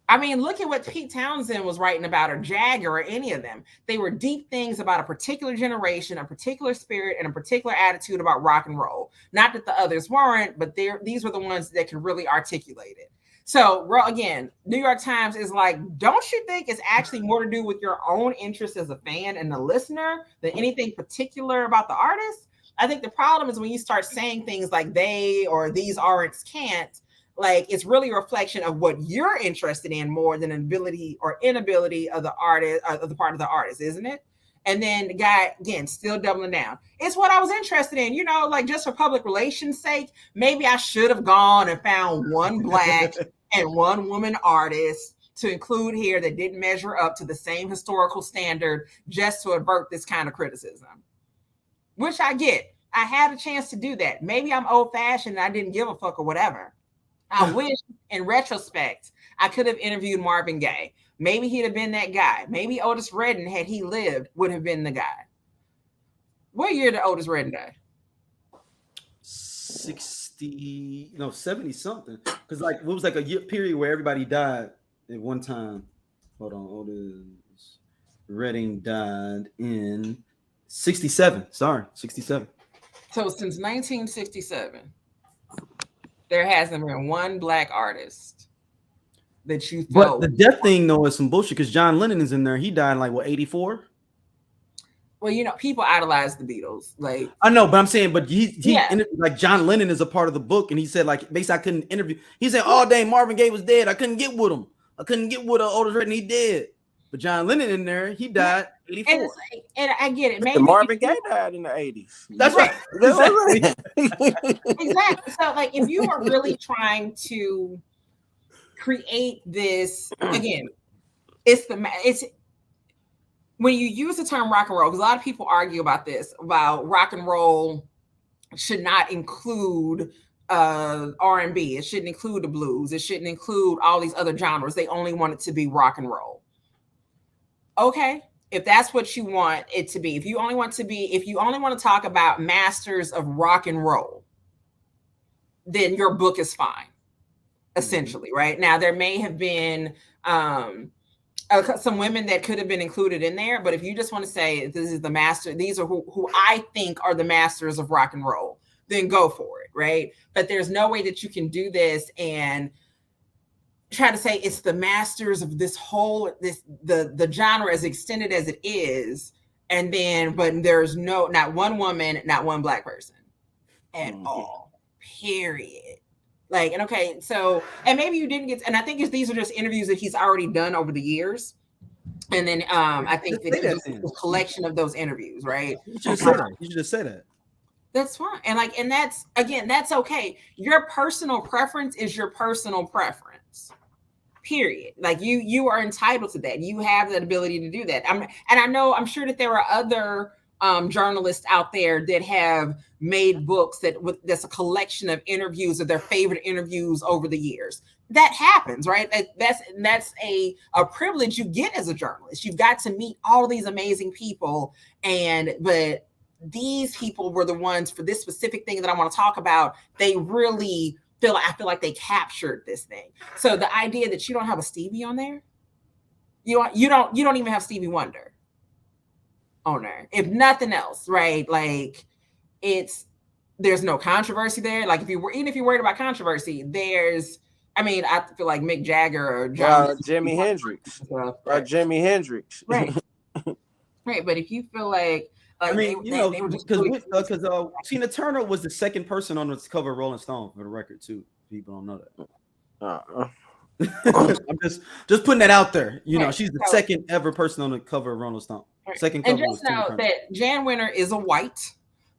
D: I mean, look at what Pete Townsend was writing about, or Jagger, or any of them. They were deep things about a particular generation, a particular spirit, and a particular attitude about rock and roll. Not that the others weren't, but these were the ones that could really articulate it. So, again, New York Times is like, don't you think it's actually more to do with your own interest as a fan and the listener than anything particular about the artist? I think the problem is when you start saying things like they or these artists can't, like it's really a reflection of what you're interested in more than an ability or inability of the artist, of the part of the artist, isn't it? And then the guy, again, still doubling down. It's what I was interested in, like just for public relations sake, maybe I should have gone and found one Black and one woman artist to include here that didn't measure up to the same historical standard just to avert this kind of criticism. Which I get. I had a chance to do that. Maybe I'm old-fashioned and I didn't give a fuck or whatever. I wish, in retrospect, I could have interviewed Marvin Gaye. Maybe he'd have been that guy. Maybe Otis Redding, had he lived, would have been the guy. What year did Otis Redding die?
F: 70 something. Because it was like a year period where everybody died at one time. Hold on, Otis Redding died in 67. Sorry, 67.
D: So since 1967, there hasn't been one Black artist that you thought.
F: But the death thing, though, is some bullshit because John Lennon is in there. He died in 84?
D: Well, people idolize the Beatles.
F: I know, but I'm saying, but he John Lennon is a part of the book, and he said, basically, I couldn't interview. He said, oh, dang, Marvin Gaye was dead. I couldn't get with him. I couldn't get with Otis Redding. He dead. But John Lennon in there, he died 84.
D: And I get it. Maybe
E: Marvin Gaye died in the 80s.
F: That's right.
D: Exactly. So, if you are really trying to create this, again, it's when you use the term rock and roll, because a lot of people argue about this, about rock and roll should not include R&B. It shouldn't include the blues. It shouldn't include all these other genres. They only want it to be rock and roll. Okay, if that's what you want it to be, if you only want to talk about masters of rock and roll, then your book is fine, essentially, right? Now, there may have been some women that could have been included in there, but if you just want to say this is the master, these are who I think are the masters of rock and roll, then go for it, right? But there's no way that you can do this and try to say it's the masters of this whole the genre as extended as it is, and then but there's not one woman, not one Black person at all, period. And maybe you didn't get, and I think these are just interviews that he's already done over the years, and then I think that it's a collection of those interviews, right?
F: You should just say that.
D: That's fine, and that's, again, that's okay. Your personal preference is your personal preference. Period. You are entitled to that. You have that ability to do that. I'm sure that there are other journalists out there that have made books that's a collection of interviews of their favorite interviews over the years. That happens, right? That's a privilege you get as a journalist. You've got to meet all these amazing people, but these people were the ones for this specific thing that I want to talk about. They really I feel like they captured this thing. So the idea that you don't have a Stevie on there, you don't even have Stevie Wonder on there, if nothing else, right? Like there's no controversy there. Like if you're worried about controversy, I feel like Mick Jagger or
E: Jimi Hendrix, right? Or Jimi Hendrix,
D: right? Right, but if you feel like
F: because Tina Turner was the second person on the cover of Rolling Stone, for the record, too. People don't know that. I'm just putting that out there. She's the second ever person on the cover of Rolling Stone. Second cover.
D: And just know that Jann Wenner is a white,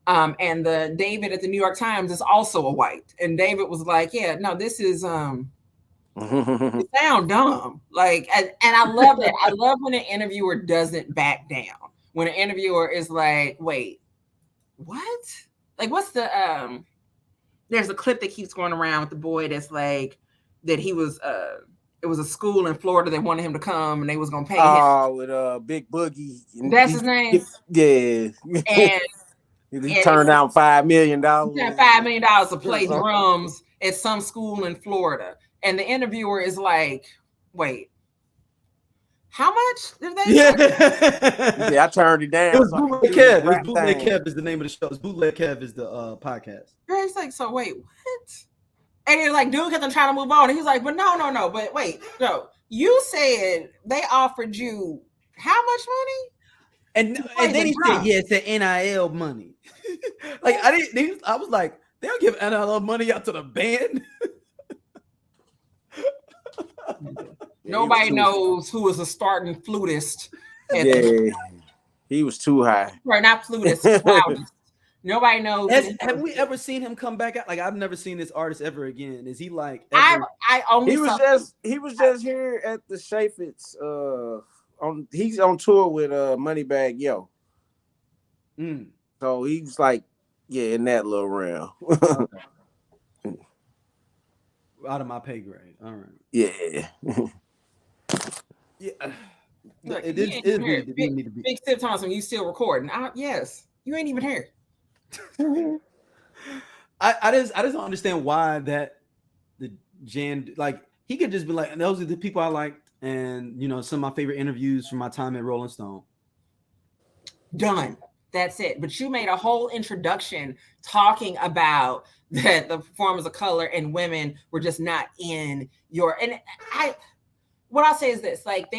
D: and the David at the New York Times is also a white. And David was like, "Yeah, no, this is you sound dumb." Like, and I love that. I love when an interviewer doesn't back down. When an interviewer is like, "Wait, what? Like, what's the there's a clip that keeps going around with the boy that's like that he was it was a school in Florida that wanted him to come and they was gonna pay him.
E: Oh, with Big Boogie.
D: That's his name.
E: Yeah.
D: And
E: he turned down $5 million.
D: $5 million to play drums at some school in Florida. And the interviewer is like, "Wait, how much did they?"
E: Yeah, I turned it down.
F: It was Bootleg Kev. Bootleg Kev is the name of the show. Bootleg Kev is the podcast.
D: Yeah, he's like, "So wait, what?" And they're like, dude, because I'm trying to move on. And he's like, "But no, but wait, no. You said they offered you how much money?"
F: And then he said, "Yeah, it's the NIL money." Like I was like, they don't give NIL money out to the band.
D: Nobody knows who was a starting flutist.
E: He was too high.
D: Right, not flutist, flautist. Nobody knows.
F: Have we ever seen him come back out? Like, I've never seen this artist ever again. Is he like?
E: He was just here at the Chaffetz. He's on tour with Moneybagg Yo. So he's like, in that little realm.
F: Out of my pay grade. All right.
E: Yeah.
D: Yeah. Look, it need to be. Big Steve Thompson, you still recording? Yes. You ain't even here.
F: I just don't understand why the Jann, like, he could just be like, those are the people I liked, and some of my favorite interviews from my time at Rolling Stone.
D: Done. That's it. But you made a whole introduction talking about that the performers of color and women were just not in your. And what I'll say is this: like,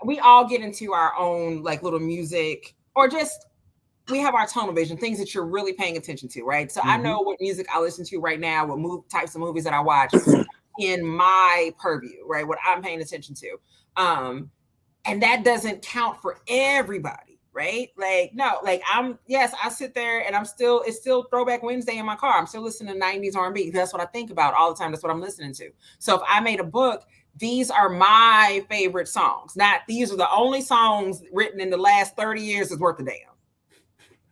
D: we all get into our own like little music, or just we have our tunnel vision, things that you're really paying attention to, right? So I know what music I listen to right now, what types of movies that I watch in my purview, right? What I'm paying attention to, and that doesn't count for everybody. Right? Like, no, like I sit there and it's still Throwback Wednesday in my car. I'm still listening to 90s R&B. That's what I think about all the time. That's what I'm listening to. So if I made a book, these are my favorite songs. Not these are the only songs written in the last 30 years is worth a damn.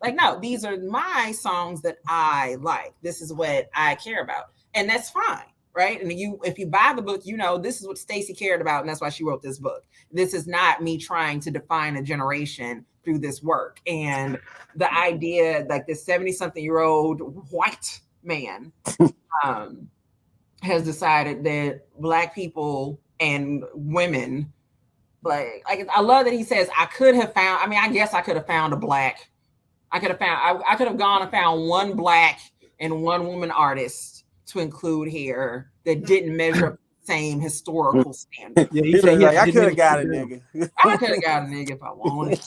D: Like, no, these are my songs that I like. This is what I care about. And that's fine. Right. And if you buy the book, this is what Stacey cared about. And that's why she wrote this book. This is not me trying to define a generation through this work. And the idea, like, this 70-something-year-old white man has decided that Black people and women, like I love that he says, I guess I could have found a Black. I could have gone and found one Black and one woman artist to include here that didn't measure up the same historical standard.
E: Yeah, he said, like, I could have got a nigga.
D: I could have got a nigga if I wanted.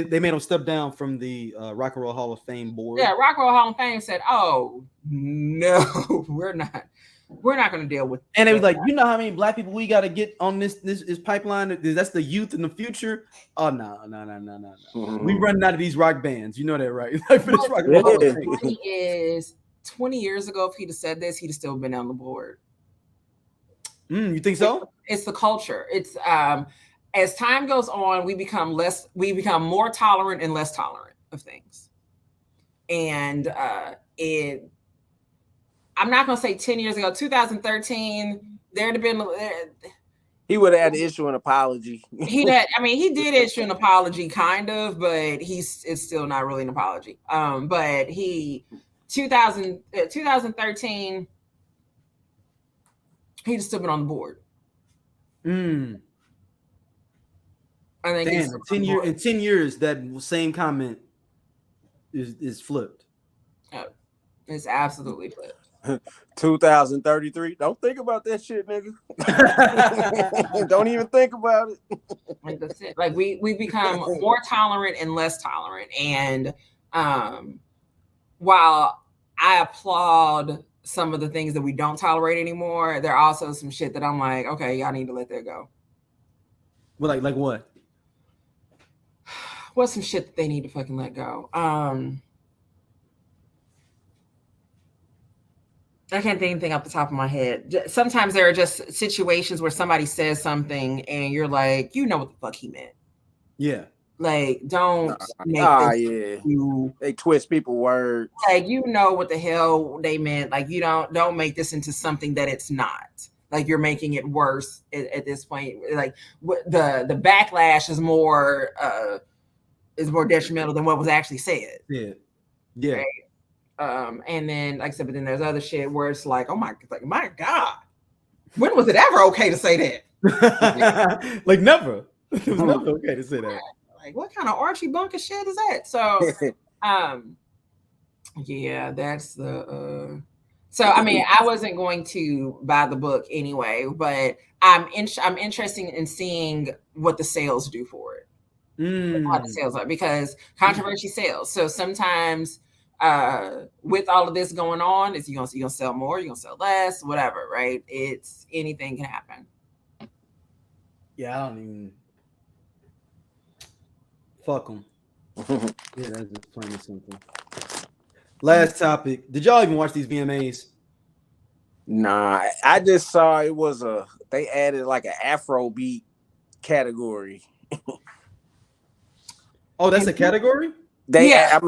F: They made him step down from the Rock and Roll Hall of Fame board.
D: Yeah, Rock and Roll Hall of Fame said, "Oh no, we're not going to deal with."
F: And it was like, how many Black people we got to get on this pipeline? That's the youth in the future. Oh no. We running out of these rock bands. You know that, right? Like, for this Rock and Roll Hall of Fame.
D: He is 20 years ago. If he'd have said this, he'd have still been on the board.
F: You think so?
D: It's the culture. It's as time goes on, we become more tolerant and less tolerant of things. And I'm not gonna say 10 years ago, 2013, there'd have been.
E: He would have had to issue an apology.
D: He did issue an apology, kind of, but it's still not really an apology. But 2013, he'd still been on the board. I think
F: in 10 years, that same comment is flipped.
D: Oh, it's absolutely flipped.
E: 2033. Don't think about that shit, nigga. Don't even think about it.
D: Like that's it. Like we become more tolerant and less tolerant. And while I applaud some of the things that we don't tolerate anymore, there are also some shit that I'm like, okay, y'all need to let that go.
F: Well, like what?
D: What's some shit that they need to fucking let go? I can't think anything off the top of my head. Sometimes there are just situations where somebody says something and you're like, you know what the fuck he meant.
F: Yeah.
D: Like, don't
E: they twist people's words.
D: Like, you know what the hell they meant. Like, you don't make this into something that it's not. Like, you're making it worse at this point. Like, the backlash is more detrimental than what was actually said.
F: Yeah.
D: Right? And then, like I said, but then there's other shit where it's like, oh my God, when was it ever okay to say
F: that? Like never. It was never okay to say that.
D: Like, what kind of Archie Bunker shit is that? So, yeah, that's the. So, I mean, I wasn't going to buy the book anyway, but I'm interested in seeing what the sales do for it. What the sales are, because controversy sells. So sometimes. With all of this going on, is you gonna sell more, you're gonna sell less, whatever, right? It's anything can happen.
F: Yeah, I don't even fuck them. Yeah, that's just plain and simple. Last topic. Did y'all even watch these VMAs?
E: Nah, I just saw it was they added like an Afrobeat category.
F: Oh, that's a category?
E: I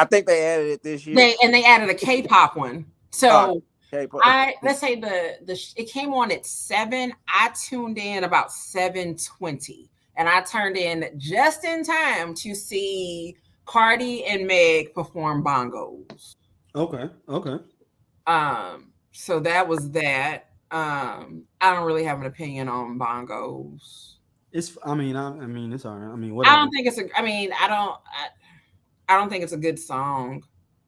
E: think they added it this year.
D: They added a K-pop one. So let's say it came on at 7. I tuned in about 7:20, and I turned in just in time to see Cardi and Meg perform bongos.
F: Okay.
D: So that was that. I don't really have an opinion on bongos.
F: It's I mean it's all right. I mean, whatever.
D: I don't think it's I don't think it's a good song.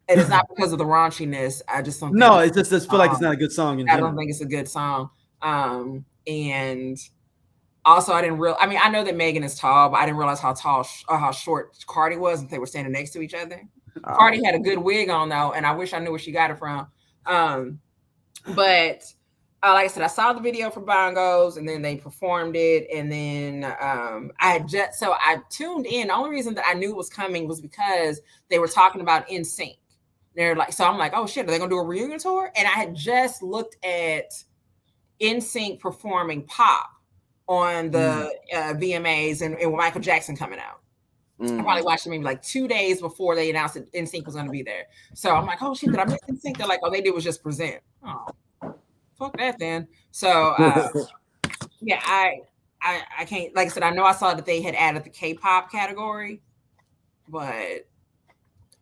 D: And it's not because of the raunchiness. I just don't think
F: it's just feel like it's not a good song in general.
D: I don't think it's a good song. And also I know that Megan is tall, but I didn't realize how tall or how short Cardi was if they were standing next to each other. Cardi had a good wig on though, and I wish I knew where she got it from. But like I said, I saw the video for Bongos, and then they performed it, and then I tuned in. The only reason that I knew it was coming was because they were talking about NSYNC. They're like, so I'm like, oh shit, are they gonna do a reunion tour? And I had just looked at NSYNC performing Pop on the VMAs and with Michael Jackson coming out. I probably watched it maybe like 2 days before they announced that NSYNC was gonna be there. So I'm like, oh shit, did I miss NSYNC? They're like, oh, they did was just present. Oh. Fuck that then. So yeah, I can't, like I said, I know I saw that they had added the K-pop category, but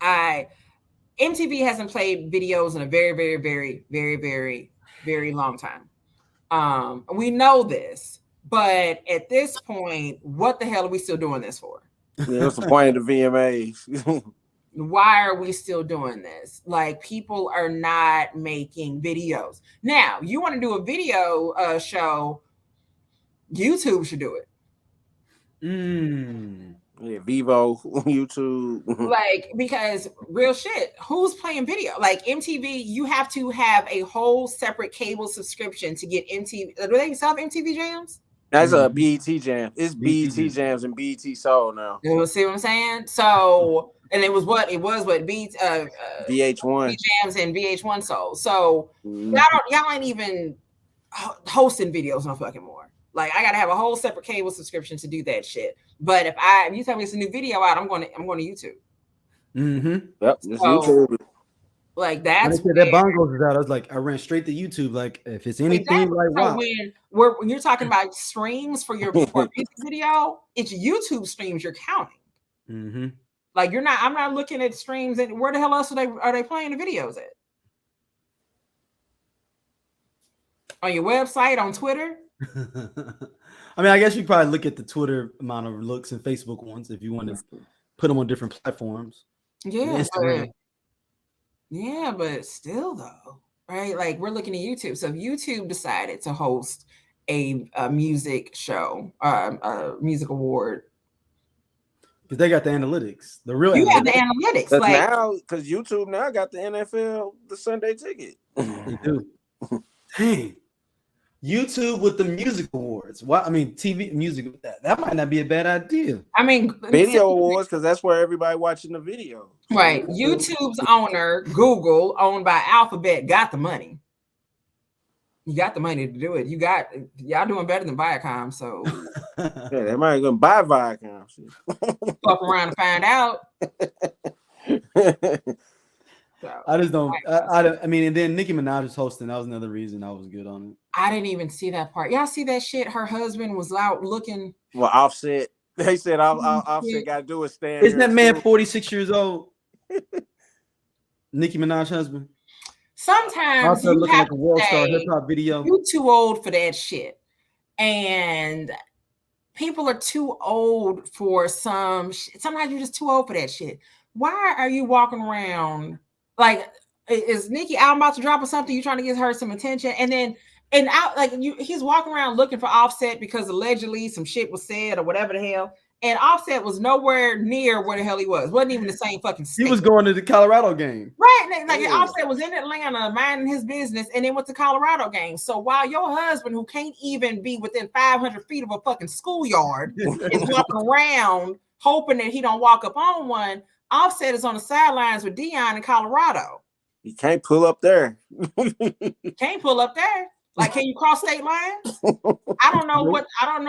D: MTV hasn't played videos in a very, very, very, very, very, very long time. We know this, but at this point, what the hell are we still doing this for?
E: Yeah, what's the point of the VMAs?
D: Why are we still doing this? Like, people are not making videos. Now, you want to do a video show, YouTube should do it.
E: Yeah, Vivo, YouTube.
D: Like, because real shit, who's playing video? Like MTV, you have to have a whole separate cable subscription to get MTV. Do they still have MTV Jams?
E: That's a BET Jam. It's BET Jams and BET Soul now.
D: You see what I'm saying? So, and it was what VH1 Jams and VH1 Soul. So y'all ain't even hosting videos no fucking more. Like I gotta have a whole separate cable subscription to do that shit. But if you tell me it's a new video out, I'm going to YouTube.
F: Mm-hmm.
E: Yep, just
D: So,
E: YouTube.
D: like
F: When
D: that's
F: they said that Bongos is out, I was like, I ran straight to YouTube. Like, if it's anything
D: exactly.
F: like
D: So
F: wow.
D: when you're talking about streams for a music video, it's YouTube streams you're counting.
F: Mm-hmm.
D: Like I'm not looking at streams, and where the hell else are they playing the videos at? On your website, on Twitter?
F: I mean, I guess you probably look at the Twitter amount of looks and Facebook ones if you want to put them on different platforms.
D: Yeah, but still though, right? Like we're looking at YouTube. So if YouTube decided to host a music show, a music award,
F: because they got the analytics, the real.
D: You have the analytics,
E: because
D: like
E: now, because YouTube now got the NFL, the Sunday ticket.
F: They do. Dang. YouTube with the music awards. Well, I mean, TV music with that might not be a bad idea.
D: I mean,
E: video awards, because that's where everybody watching the video.
D: Right. YouTube's owner, Google, owned by Alphabet, got the money. You got the money to do it. Y'all doing better than Viacom, so
E: yeah, they might gonna buy Viacom.
D: Fuck around and find out. So,
F: I just don't. I mean, and then Nicki Minaj is hosting. That was another reason I was good on it.
D: I didn't even see that part. Y'all see that shit? Her husband was out looking.
E: Well, Offset. They said Offset got to do a stand.
F: Isn't that man 46 years old? Nicki Minaj's husband.
D: Sometimes you
F: looking
D: have
F: like a world star
D: say,
F: hip hop video.
D: You too old for that shit, and people are too old for some. Sometimes you're just too old for that shit. Why are you walking around like? Is Nicki out about to drop or something? You trying to get her some attention, he's walking around looking for Offset because allegedly some shit was said or whatever the hell. And Offset was nowhere near where the hell he was. Wasn't even the same fucking state.
F: He was going to the Colorado game.
D: Right. Like Offset was in Atlanta minding his business and then went to Colorado game. So while your husband, who can't even be within 500 feet of a fucking schoolyard, is walking around hoping that he don't walk up on one, Offset is on the sidelines with Dion in Colorado.
E: You can't pull up there.
D: Can't pull up there. Like, can you cross state lines? I don't know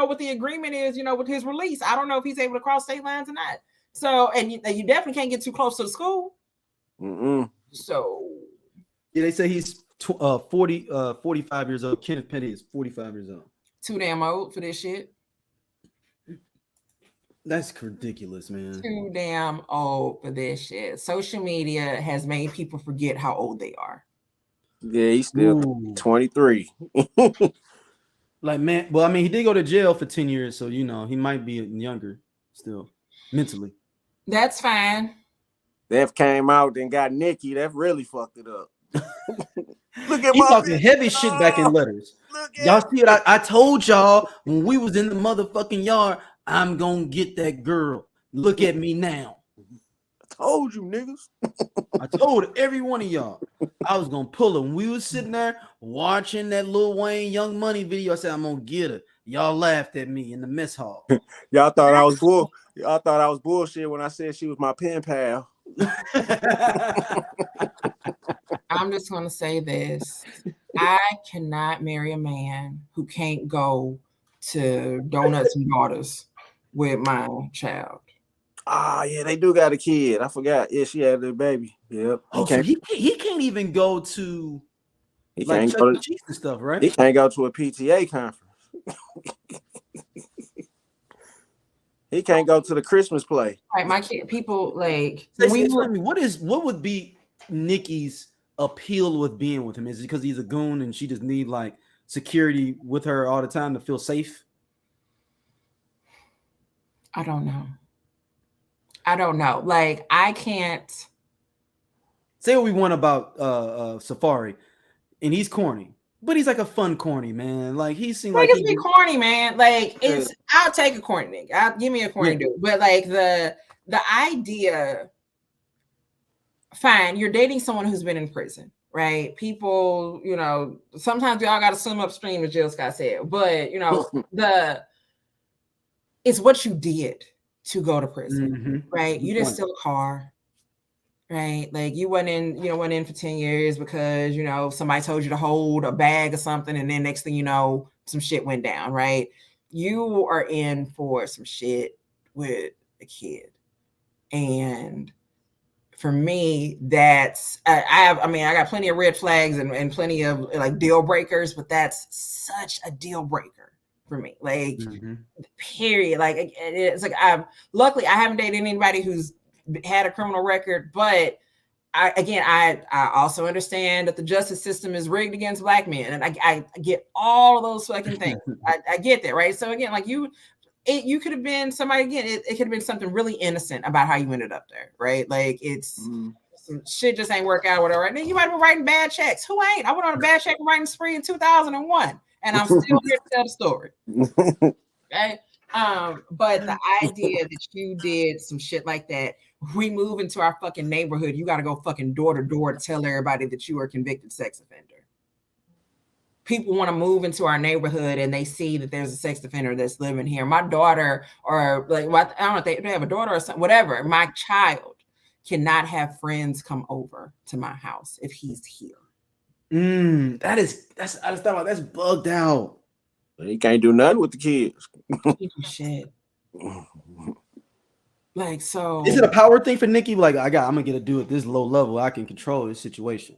D: what the agreement is, with his release. I don't know if he's able to cross state lines or not. So, and you definitely can't get too close to the school. So,
F: yeah, they say he's 45 years old. Kenneth Petty is 45 years old.
D: Too damn old for this shit.
F: That's ridiculous, man.
D: Too damn old for this shit. Social media has made people forget how old they are.
E: Yeah, he's still 23.
F: Like, man, well, I mean, he did go to jail for 10 years, so he might be younger still, mentally.
D: That's fine.
E: That came out and got Nicki. That really fucked it up.
F: Look at talking heavy shit back in letters. Y'all see it? I told y'all when we was in the motherfucking yard, I'm gonna get that girl. Look at me now.
E: I told you, niggas.
F: I told every one of y'all I was gonna pull her. When we was sitting there watching that Lil Wayne Young Money video, I said I'm gonna get her. Y'all laughed at me in the mess hall.
E: Y'all thought I was bullshit when I said she was my pen pal.
D: I'm just gonna say this. I cannot marry a man who can't go to Donuts and Daughters with my child.
E: Ah, yeah, they do got a kid. I forgot. Yeah, she had a baby. Yep.
F: So he can't even go to
E: Chuck E.
F: Cheese and stuff, right?
E: He can't go to a PTA conference. He can't go to the Christmas play.
D: Right, my kid. People like.
F: What would be Nicki's appeal with being with him? Is it because he's a goon and she just need like security with her all the time to feel safe?
D: I don't know. Like, I can't
F: say what we want about Safari, and he's corny, but he's like a fun corny man. Like he seems like
D: he's corny man. Like I'll take a corny nigga. Give me a corny dude. But like the idea, fine. You're dating someone who's been in prison, right? People, sometimes we all got to swim upstream, as Jill Scott said. But it's what you did to go to prison, right? You didn't steal a car, right? Like you went in for 10 years because, somebody told you to hold a bag or something. And then next thing you know, some shit went down, right? You are in for some shit with a kid. And for me, that's I got plenty of red flags and plenty of like deal breakers, but that's such a deal breaker for me. Like, period. Like it's like luckily I haven't dated anybody who's had a criminal record, but I also understand that the justice system is rigged against Black men, and I get all of those fucking things. I get that, right? So again, like you could have been somebody, again, it could have been something really innocent about how you ended up there, right? Like it's some shit just ain't work out, whatever. And then you might have been writing bad checks. Who ain't? I went on a bad check writing spree in 2001, and I'm still here to tell the story. Okay. But the idea that you did some shit like that, we move into our fucking neighborhood, you got to go fucking door to door to tell everybody that you are a convicted sex offender. People want to move into our neighborhood and they see that there's a sex offender that's living here. My daughter, or like, I don't know if they have a daughter or something, whatever. My child cannot have friends come over to my house if he's here.
F: I just thought about that's bugged out.
E: He can't do nothing with the kids.
D: Shit. Like, so
F: is it a power thing for Nicki? Like, I'm gonna get a dude at this low level. I can control this situation.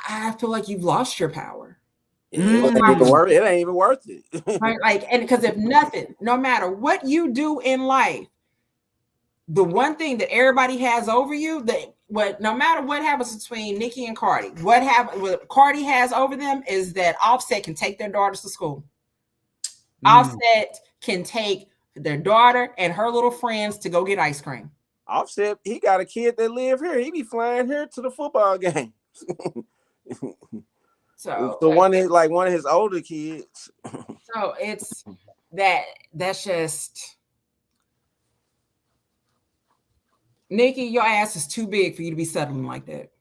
D: I feel like you've lost your power.
E: It ain't even worth it.
D: Right? Like, and because if nothing, no matter what you do in life, the one thing that everybody has over you, no matter what happens between Nicki and Cardi, what Cardi has over them is that Offset can take their daughters to school. Offset can take their daughter and her little friends to go get ice cream.
E: Offset, he got a kid that live here. He be flying here to the football game.
D: So
E: one of his older kids.
D: So it's that's just Nicki, your ass is too big for you to be settling like that.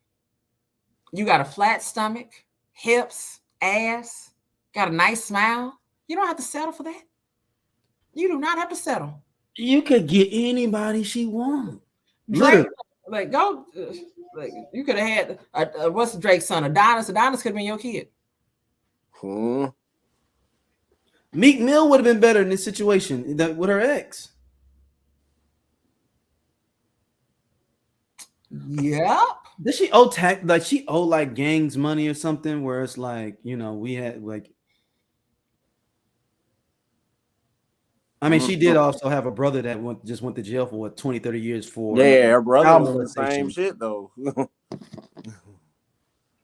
D: You got a flat stomach, hips, ass, got a nice smile. You don't have to settle for that. You do not have to settle.
F: You could get anybody she wants.
D: Drake, like go, like you could have had what's Drake's son? Adonis. Adonis could have been your kid.
F: Meek Mill would have been better in this situation with her ex.
D: Yep.
F: Does she owe tax? Like she owe like gangs money or something? Where it's like, we had like. I mean, she did also have a brother that went to jail for 20, 30 years for.
E: Yeah, her brother was the same shit though.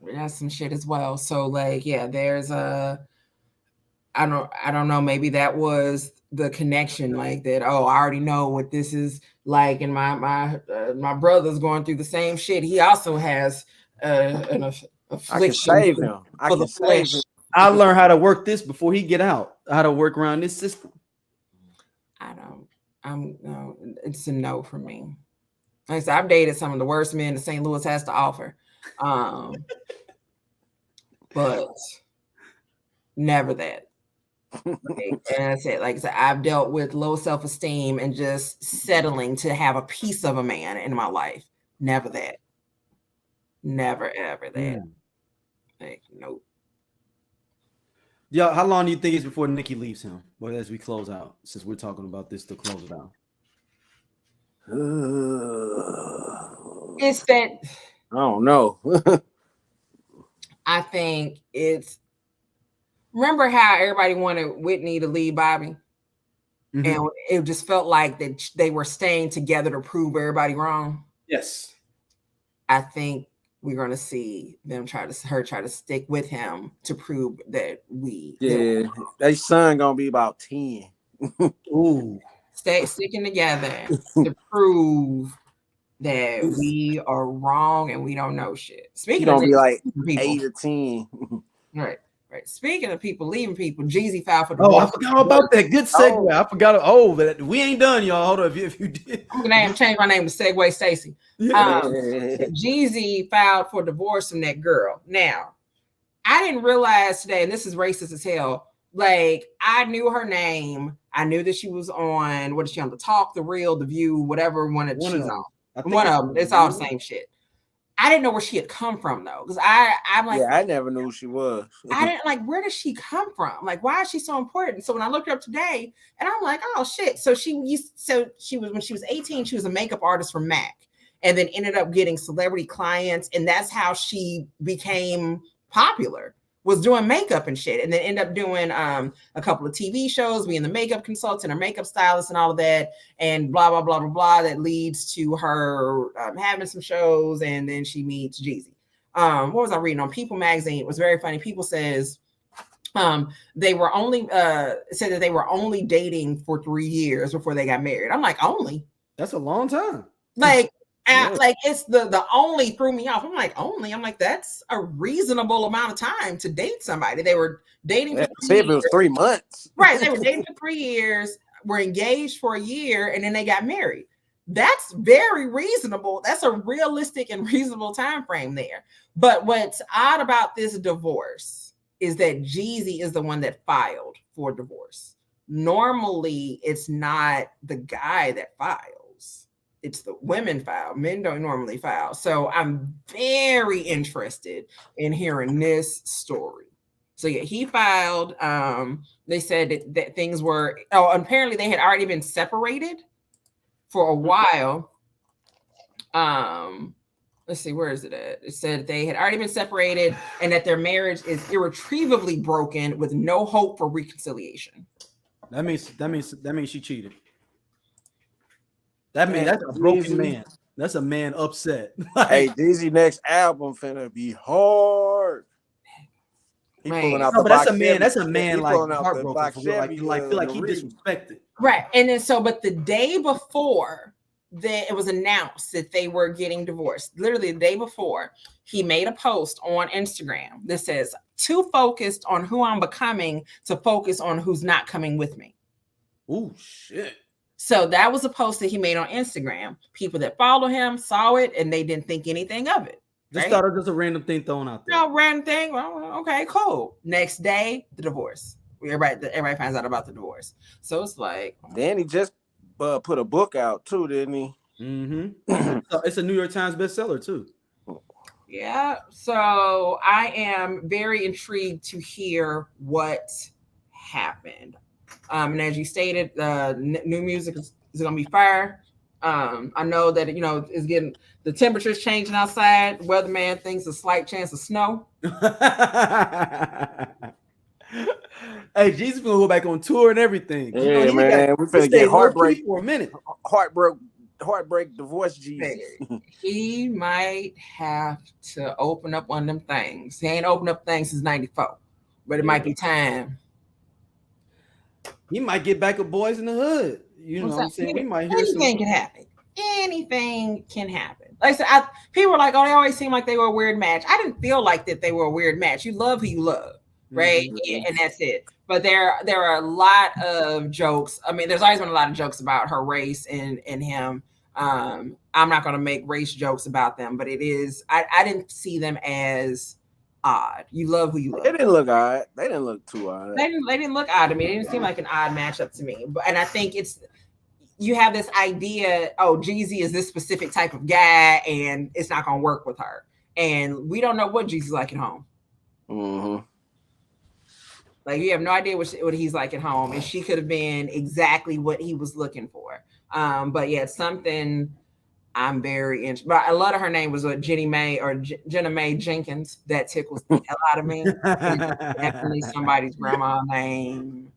D: That's some shit as well. So like, yeah, there's I don't know. Maybe that was the connection, like that. Oh, I already know what this is like, and my brother's going through the same shit. He also has an affliction.
E: I can save him. I can save him.
F: I learned how to work this before he get out. How to work around this system.
D: No, it's a no for me. Like I said, I've dated some of the worst men that St. Louis has to offer. But never that. And I said, like I said, I've dealt with low self-esteem and just settling to have a piece of a man in my life. Never that. Never ever that. Like, nope.
F: Yeah, how long do you think it's before Nicki leaves him? Well, as we close out, since we're talking about this to close it out.
D: It's that
E: I don't know.
D: I think it's, remember how everybody wanted Whitney to leave Bobby? And it just felt like that they were staying together to prove everybody wrong.
F: Yes.
D: I think we're going to see them try to stick with him to prove that
E: their son going to be about 10.
F: Ooh.
D: Sticking together to prove that we are wrong and we don't know shit. Speaking of,
E: be like 8 or 10.
D: Right. Speaking of people leaving people, Jeezy filed for divorce.
F: Oh, I forgot about that. Good segue. I forgot. But we ain't done, y'all. Hold on. If you did,
D: I'm gonna change my name to Segway Stacy. Jeezy filed for divorce from that girl. Now, I didn't realize today, and this is racist as hell. Like, I knew her name. I knew that she was on. What is she on? The Talk, The Real, The View, whatever one that she's on. One of them. It's all the same shit. I didn't know where she had come from though, because I'm like,
E: yeah, I never knew who she was.
D: I didn't like, where does she come from? Like, why is she so important? So when I looked her up today, and I'm like, oh shit. So she was when she was 18, she was a makeup artist for MAC, and then ended up getting celebrity clients, and that's how she became popular. Was doing makeup and shit, and then end up doing a couple of TV shows, being the makeup consultant or makeup stylist and all of that, and blah, blah, blah, blah, blah. That leads to her having some shows, and then she meets Jeezy. What was I reading on People magazine? It was very funny. People says they were only said that they were only dating for 3 years before they got married. I'm like, only?
F: That's a long time.
D: Like, like it's the only threw me off. I'm like, only? I'm like, that's a reasonable amount of time to date somebody. They were dating for 3 years.
E: It was 3 months.
D: Right. They were dating for 3 years, were engaged for a year, and then they got married. That's very reasonable. That's a realistic and reasonable time frame there. But what's odd about this divorce is that Jeezy is the one that filed for divorce. Normally, it's not the guy that files. It's the women file. Men don't normally file. So I'm very interested in hearing this story. So yeah, he filed. They said that things were, apparently they had already been separated for a while. Let's see, where is it at? It said they had already been separated and that their marriage is irretrievably broken with no hope for reconciliation.
F: That means she cheated. That means that's a broken man. That's a man upset.
E: Hey, Jeezy next album finna be hard. He pulling out
F: no,
E: the
F: but
E: box.
F: that's a man like heartbroken for real. Like feel like he disrespected.
D: Right. And then but the day before it was announced that they were getting divorced, literally the day before, he made a post on Instagram that says, too focused on who I'm becoming to focus on who's not coming with me.
F: Oh shit.
D: So that was a post that he made on Instagram. People that follow him saw it and they didn't think anything of it.
F: Just thought it was a random thing thrown out there.
D: No, random thing. Well, okay, cool. Next day, the divorce. Everybody finds out about the divorce. So it's like,
E: then he just put a book out too, didn't he?
F: Mm-hmm. So it's a New York Times bestseller too.
D: Yeah. So I am very intrigued to hear what happened. And as you stated, new music is going to be fire. I know that, it's getting, the temperature's changing outside. Weatherman thinks a slight chance of snow.
F: Hey, Jesus gonna go back on tour and everything.
E: Yeah, man. We finna get heartbreak
F: for a minute.
E: Heartbreak divorce Jesus.
D: He might have to open up one of them things. He ain't opened up things since 94, but it might be time.
F: He might get back with Boys in the Hood. You know what I'm saying? We might hear
D: anything can happen. Anything can happen. Like I said, people were like, oh, they always seem like they were a weird match. I didn't feel like that they were a weird match. You love who you love, right? Mm-hmm. And that's it. But there are a lot of jokes. I mean, there's always been a lot of jokes about her race and him. I'm not going to make race jokes about them, but it is. I didn't see them as odd. You love who you love.
E: They didn't look odd. They didn't look too odd.
D: They didn't look odd to me. It didn't seem like an odd matchup to me. And I think you have this idea, oh, Jeezy is this specific type of guy and it's not going to work with her. And we don't know what Jeezy's like at home.
E: Mm-hmm.
D: Like, you have no idea what he's like at home. And she could have been exactly what he was looking for. But yeah, it's something I'm very interested. But a lot of her name was Jeannie Mai or Jeannie Mai Jenkins. That tickles the hell out of me. Definitely somebody's grandma name,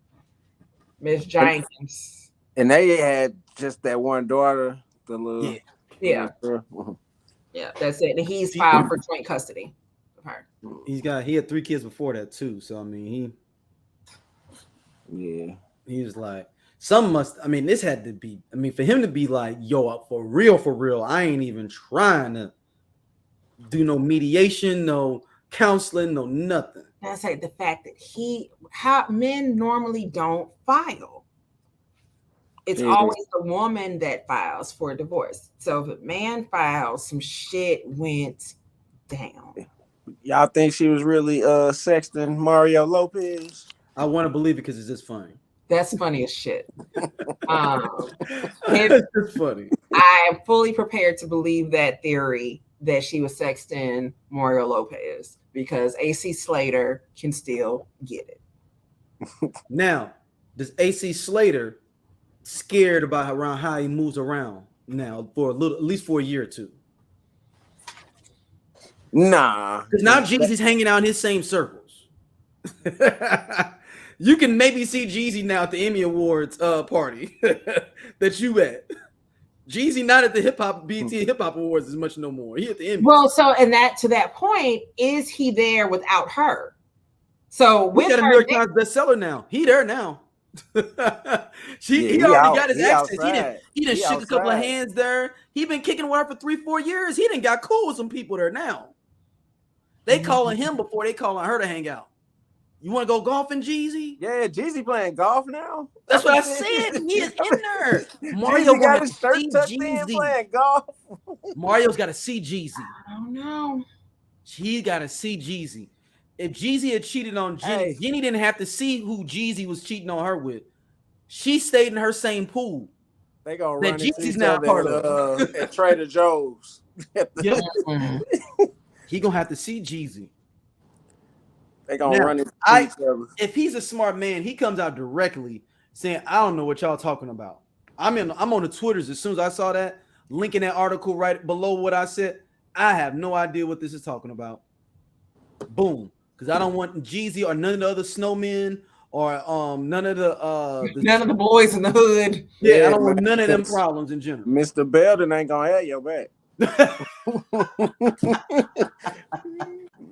D: Miss Jenkins.
E: And they had just that one daughter, the little
D: yeah, that's it. And he's filed for joint custody of her.
F: He had 3 kids before that too. So I mean, he was like, this had to be, for him to be like, yo, for real, I ain't even trying to do no mediation, no counseling, no nothing.
D: That's like the fact that men normally don't file. It's always the woman that files for a divorce. So if a man files, some shit went down.
E: Y'all think she was really sexting Mario Lopez?
F: I want to believe it because it's just funny.
D: That's funny as shit.
F: It's just funny.
D: I am fully prepared to believe that theory that she was sexting Mario Lopez because AC Slater can still get it.
F: Now, does AC Slater scared about around how he moves around now for a little, at least for a year or two?
E: Nah,
F: because now Jeezy's hanging out in his same circles. You can maybe see Jeezy now at the Emmy Awards party that you at. Jeezy not at the BET Hip Hop Awards as much no more. He at the Emmys.
D: Well, so and that to that point, is he there without her? So with
F: we got a
D: her
F: New York Times bestseller now. He there now. He already got his access. He done shook a couple of hands there. He been kicking with her for 3-4 years. He done got cool with some people there now. They calling him before they calling her to hang out. You want to go golfing, Jeezy?
E: Yeah, Jeezy playing golf now.
F: That's what I said. He is in there. Mario
E: got his shirt tucked in playing golf.
F: Mario's got to see Jeezy.
D: I don't know.
F: He got to see Jeezy. If Jeezy had cheated on Jenny, Jenny didn't have to see who Jeezy was cheating on her with. She stayed in her same pool.
E: They gonna run into
F: Jeezy's
E: each
F: now
E: other
F: part of
E: at Trader Joe's.
F: Yep. He gonna have to see Jeezy.
E: They gonna run into each other.
F: If he's a smart man, he comes out directly saying, "I don't know what y'all talking about." I'm on the Twitters as soon as I saw that, linking that article right below what I said. I have no idea what this is talking about. Boom. Because I don't want Jeezy or none of the other snowmen or none of the
D: boys in the hood.
F: Yeah, I don't want none of them problems in general.
E: Mr. Belden ain't gonna have your back.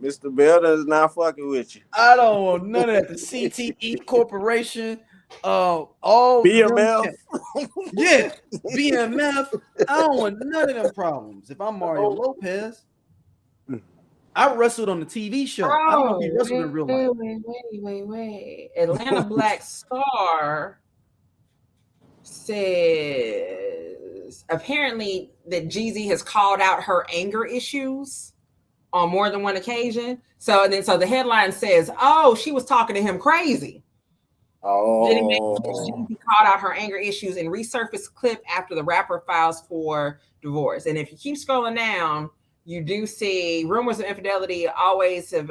E: Mr. Belden is not fucking with you.
F: I don't want none of that. The CTE Corporation, all
E: BMF.
F: Yeah, BMF. I don't want none of them problems. If I'm Mario Lopez, I wrestled on the TV show. I don't know if he wrestled in real life.
D: Wait. Atlanta Black Star says apparently that Jeezy has called out her anger issues on more than one occasion. So the headline says, "Oh, she was talking to him crazy." Jeezy called out her anger issues in resurfaced clip after the rapper files for divorce. And if you keep scrolling down, you do see rumors of infidelity always have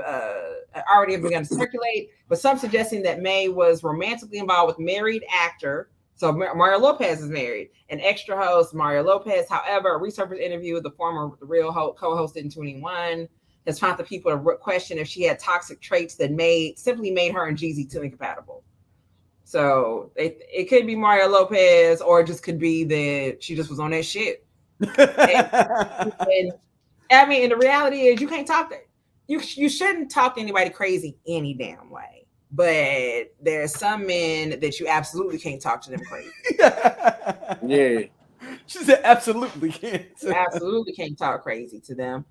D: already begun to circulate, but some suggesting that May was romantically involved with married actor. So Mario Lopez is married. An extra host, Mario Lopez. However, a resurfaced interview with the former Real co-host in 21 has prompted people to question if she had toxic traits that simply made her and Jeezy too incompatible. So it could be Mario Lopez, or it just could be that she just was on that shit. and I mean, and the reality is you can't talk that. You shouldn't talk to anybody crazy any damn way. But there's some men that you absolutely can't talk to them crazy.
E: Yeah.
F: She said absolutely can't.
D: Absolutely can't talk crazy to them.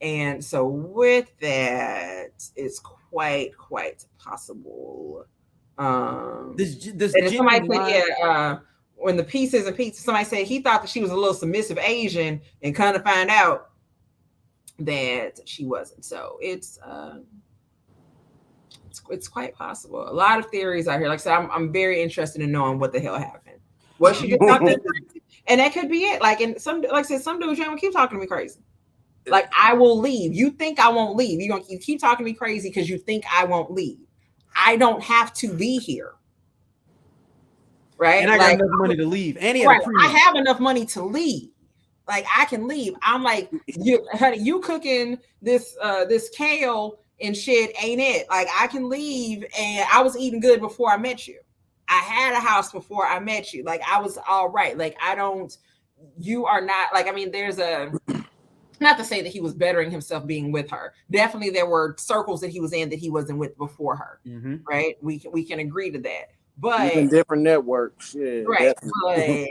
D: And so with that, it's quite possible. Somebody said, when the piece isn't pizza, somebody said he thought that she was a little submissive Asian and kind of find out that she wasn't. So it's quite possible. A lot of theories out here. Like I said, I'm very interested in knowing what the hell happened. Was she just talking crazy? And that could be it. Like, and some, like I said, some dudes gonna keep talking to me crazy. Like, I will leave. You think I won't leave? You keep talking to me crazy because you think I won't leave. I don't have to be here. Right?
F: And I got enough money to leave. And
D: I have enough money to leave. Like, I can leave. I'm like, honey, you cooking this kale and shit ain't it. Like, I can leave, and I was eating good before I met you. I had a house before I met you. Like, I was all right. Like, you are not, like, I mean, there's not to say that he was bettering himself being with her. Definitely there were circles that he was in that he wasn't with before her. Mm-hmm. Right? We can agree to that. But
E: even different networks. Yeah,
D: right. But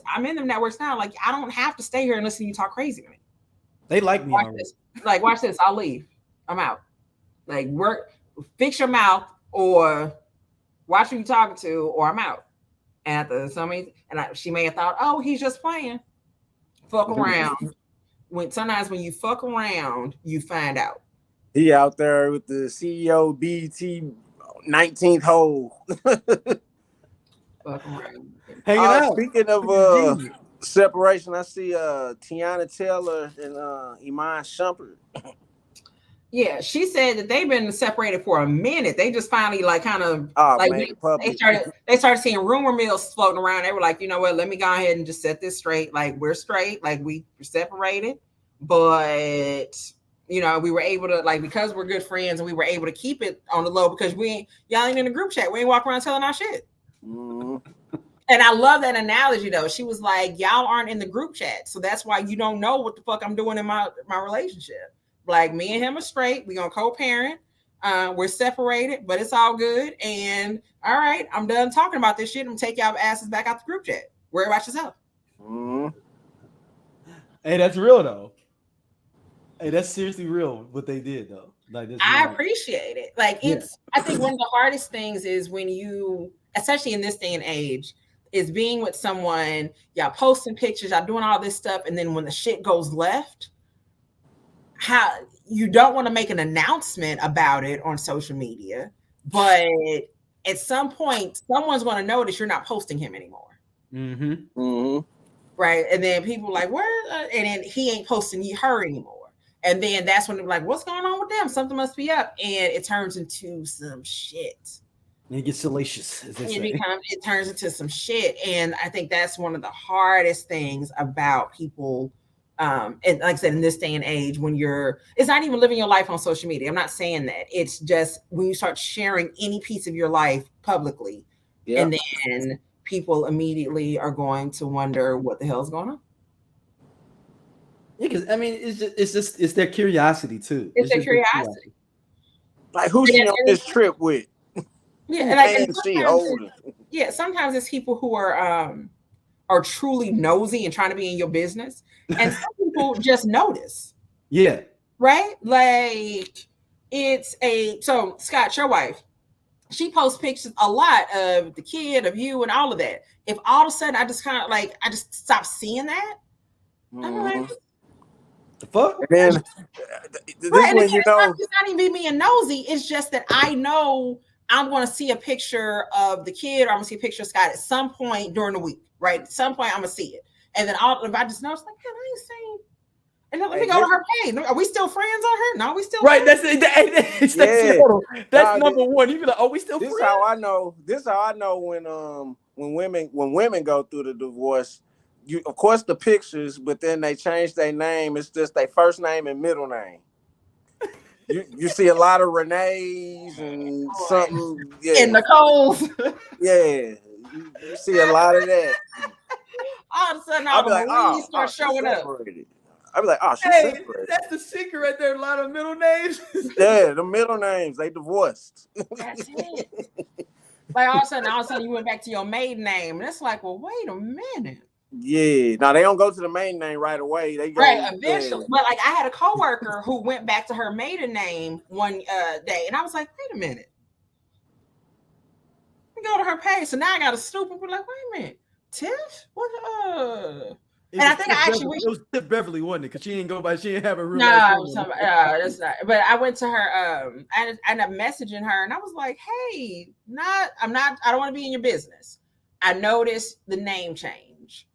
D: I'm in them networks now. Like, I don't have to stay here and listen to you talk crazy to me.
F: They like me.
D: Watch this. Like, watch this. I'll leave. I'm out. Like, fix your mouth, or watch who you talking to, or I'm out. And she may have thought, oh, he's just playing. Fuck around. Sometimes when you fuck around, you find out.
E: He out there with the CEO BT 19th hole.
F: Hanging out.
E: Speaking of separation, I see Tiana Taylor and Iman Shumpert.
D: Yeah, she said that they've been separated for a minute. They just finally they started seeing rumor mills floating around. They were like, you know what, let me go ahead and just set this straight. Like, we're straight, like we're separated, but you know, we were able to, like, because we're good friends and we were able to keep it on the low because y'all ain't in the group chat. We ain't walking around telling our shit. Mm-hmm. And I love that analogy though. She was like, y'all aren't in the group chat, so that's why you don't know what the fuck I'm doing in my relationship. Like, me and him are straight. We're gonna co-parent. We're separated, but it's all good. And all right, I'm done talking about this shit. I'm gonna take y'all asses back out the group chat. Worry about yourself.
F: Mm-hmm. Hey, that's real though. Hey, that's seriously real what they did though. Like,
D: I appreciate it. Like, it's I think one of the hardest things is when you, especially in this day and age, is being with someone, y'all posting pictures, y'all doing all this stuff, and then when the shit goes left, how you don't want to make an announcement about it on social media, but at some point, someone's going to notice you're not posting him anymore.
E: Mm-hmm. Mm-hmm.
D: Right. And then people like, where? And then he ain't posting her anymore. And then that's when they're like, what's going on with them? Something must be up. And it turns into some shit.
F: And it gets salacious.
D: It turns into some shit. And I think that's one of the hardest things about people. And like I said, in this day and age, when it's not even living your life on social media. I'm not saying that. It's just when you start sharing any piece of your life publicly, and then people immediately are going to wonder what the hell is going on.
F: Yeah, because I mean, it's their curiosity too.
D: It's their curiosity.
E: Like, who's she on this trip with?
D: Yeah, and sometimes it's people who are truly nosy and trying to be in your business, and some people just notice.
F: Yeah.
D: Right? Like, so Scott, your wife, she posts pictures a lot of the kid, of you, and all of that. If all of a sudden I just stop seeing that, I'm like,
F: the fuck?
E: And then
D: it's not even being nosy. It's just that I know I'm going to see a picture of the kid, or I'm going to see a picture of Scott at some point during the week. Right? At some point, I'm going to see it. And then if I just notice, like, man, I ain't saying. And then let me go to her page. Are we still friends on her? No, we still
F: right.
D: Friends?
F: That's number one. You be like, oh, we still friends?
E: This is how I know when women go through the divorce. You, of course, the pictures, but then they change their name. It's just their first name and middle name. You see a lot of Renee's and something. Yeah.
D: And Nicole's.
E: Yeah. You see a lot of that.
D: All of a sudden, all the Marines start showing up.
E: I'd be like, oh, she's separated.
F: That's the secret right there. A lot of middle names.
E: Yeah, the middle names, they divorced.
D: That's it. Like, all of a sudden, you went back to your maiden name. And it's like, well, wait a minute.
E: Yeah. Now, they don't go to the maiden name right away. They go,
D: eventually. Yeah. But, like, I had a coworker who went back to her maiden name one day. And I was like, wait a minute. Go to her page. So now I got to snoop and be like, wait a minute. Tiff? What? And I think it
F: was Tiff Beverly, wasn't it? Because she didn't have a real
D: that's not. But I went to her. I ended up messaging her, and I was like, "Hey, I don't want to be in your business. I noticed the name change."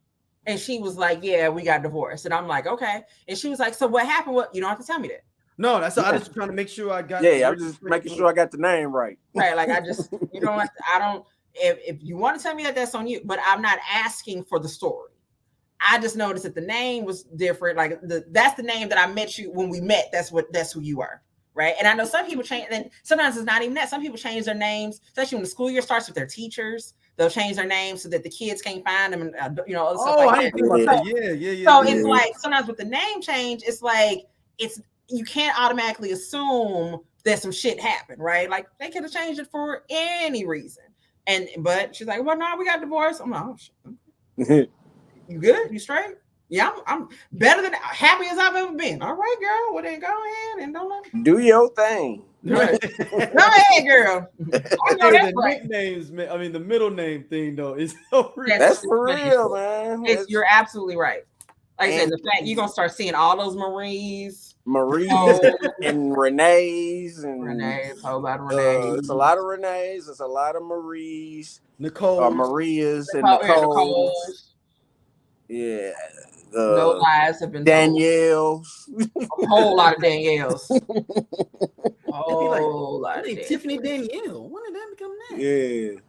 D: And she was like, "Yeah, we got divorced." And I'm like, "Okay." And she was like, "So what happened? What? You don't have to tell me that."
F: No, that's I just trying to make sure I got.
E: Yeah, I'm just making sure I got the name right.
D: Right, like you don't have to. I don't. If you want to tell me that, that's on you. But I'm not asking for the story. I just noticed that the name was different. Like that's the name that I met you when we met. That's who you are, right? And I know some people change. And sometimes it's not even that. Some people change their names, especially when the school year starts with their teachers. They'll change their names so that the kids can't find them, and other stuff like that.
F: Yeah.
D: So it's like sometimes with the name change, it's like you can't automatically assume that some shit happened, right? Like they could have changed it for any reason. But she's like, well, no, we got divorced. I'm like, oh shit. You good? You straight? Yeah, I'm better than happy as I've ever been. All right, girl. Well, then go ahead and don't let me
E: do your thing.
D: Right. Go ahead, girl. I know that's right.
F: Nicknames, man. I mean, the middle name thing though is so real.
E: That's for real, man.
D: You're absolutely right. Like I said, the fact you're gonna start seeing all those Maries
E: and Renee's and
D: Renee's, whole lot of Renee's.
E: It's a lot of Renee's. It's a lot of Marie's,
F: Nicole,
E: Maria's, and
D: Nicole's.
E: Yeah.
D: No lies have been
E: Danielle's.
D: A whole lot of Danielle's. A whole lot of
F: Tiffany Danielle. When did that become that?
E: Yeah.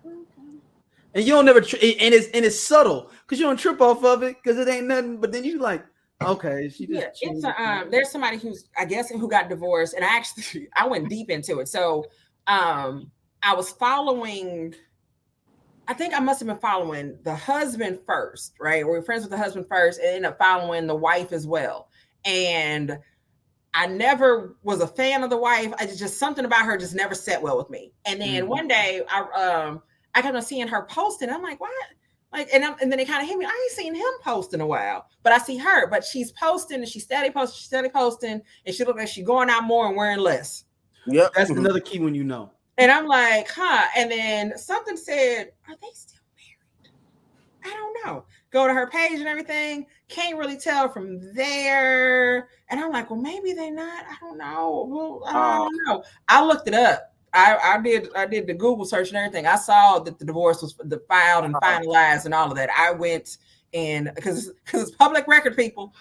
F: And you don't never, and it's subtle because you don't trip off of it because it ain't nothing. But then you like, okay,
D: there's somebody who got divorced, and I went deep into it. So, I was following. I think I must have been following the husband first, right? We were friends with the husband first, and ended up following the wife as well. And I never was a fan of the wife. I just something about her just never sat well with me. And then one day, I kept on seeing her posting. I'm like, what? Like, and then it kind of hit me. I ain't seen him post in a while, but I see her. But she's posting, and she's steady posting, and she look like she's going out more and wearing less.
E: Yep,
F: that's another key when you know.
D: And I'm like, huh? And then something said, are they still married? I don't know. Go to her page and everything. Can't really tell from there. And I'm like, well, maybe they're not. I don't know. Well, I don't know. I looked it up. I did the Google search and everything. I saw that the divorce was filed and finalized and all of that. I went in because it's public record, people.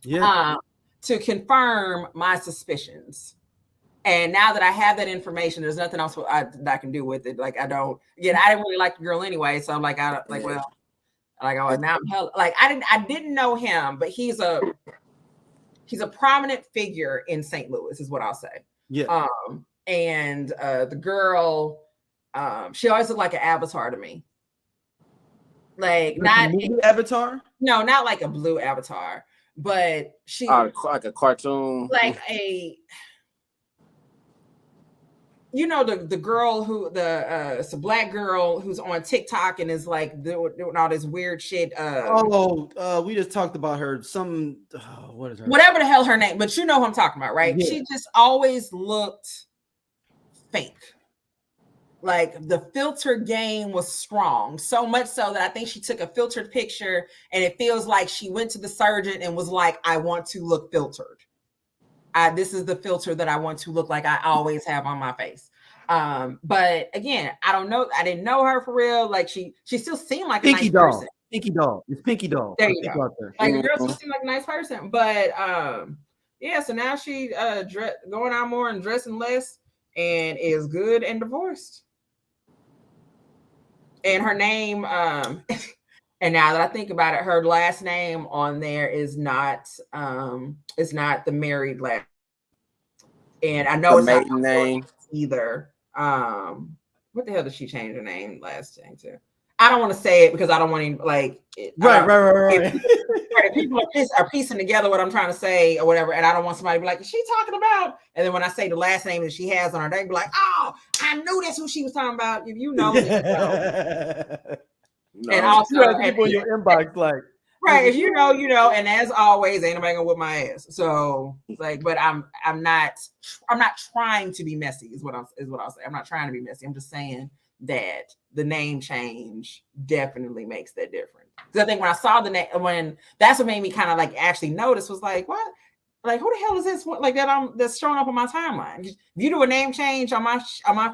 F: Yeah.
D: To confirm my suspicions. And now that I have that information, there's nothing else that I can do with it. Like I didn't really like the girl anyway. So I'm like, now I'm hell. Like I didn't know him, but he's a prominent figure in St. Louis, is what I'll say.
F: Yeah.
D: And the girl, she always looked like an avatar to me. Like not
F: a avatar?
D: No, not like a blue avatar, but she
E: like a cartoon,
D: like the girl who it's a black girl who's on TikTok and is like doing all this weird shit.
F: We just talked about her. What is her?
D: Whatever the hell her name, but you know who I'm talking about, right? Yeah. She just always looked fake. Like the filter game was strong, so much so that I think she took a filtered picture, and it feels like she went to the surgeon and was like, "I want to look filtered. This is the filter that I want to look like I always have on my face." But again, I don't know. I didn't know her for real. Like she still seemed like a nice person.
F: Pinky Doll. It's Pinky Doll.
D: There you go. Like the girl still seemed like a nice person, but yeah. So now she going out more and dressing less, and is good and divorced. And her name, and now that I think about it, her last name on there is not the married last. And I know it's not her name either. What the hell did she change her name last time to? I don't want to say it because I don't want to like.
F: Right.
D: If people are piecing together what I'm trying to say or whatever, and I don't want somebody to be like, "Is she talking about?" And then when I say the last name that she has on her, they be like, "Oh, I knew that's who she was talking about." If you know, and also
F: people in your inbox like,
D: right? If you know, you know. And as always, ain't nobody gonna whip my ass. So like, but I'm not trying to be messy. Is what I'll say. I'm not trying to be messy. I'm just saying that the name change definitely makes that difference. Because I think when I saw the name, when that's what made me kind of like actually notice was like, what? Like, who the hell is this? Like that's showing up on my timeline. If you do a name change on my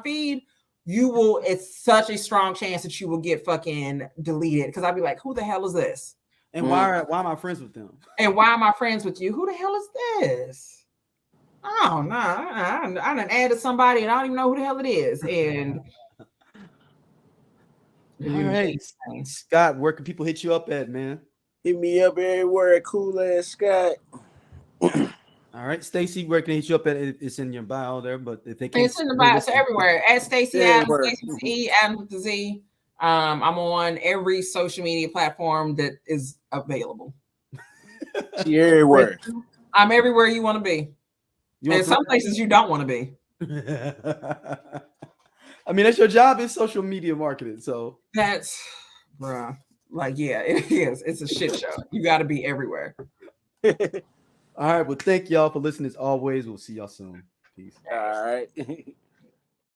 D: feed, you will. It's such a strong chance that you will get fucking deleted. Because I'll be like, who the hell is this?
F: And why am I friends with them?
D: And why am I friends with you? Who the hell is this? Oh no, I done added somebody and I don't even know who the hell it is. And
F: all right, Scott, where can people hit you up at, man?
E: Hit me up everywhere at Cool Ass Scott.
F: All right, Stacey, where can they hit you up at? It's in your bio there, but if they can't,
D: it's in the bio, so everywhere at Stacey Adams, Stacey E Adams with the Z. I'm on every social media platform that is available.
E: She everywhere.
D: I'm everywhere you want to be, and some places you don't want to be.
F: I mean, that's your job is social media marketing. So
D: that's, like, yeah, it is. It's a shit show. You got to be everywhere.
F: All right. Well, thank y'all for listening as always. We'll see y'all soon. Peace.
E: All right.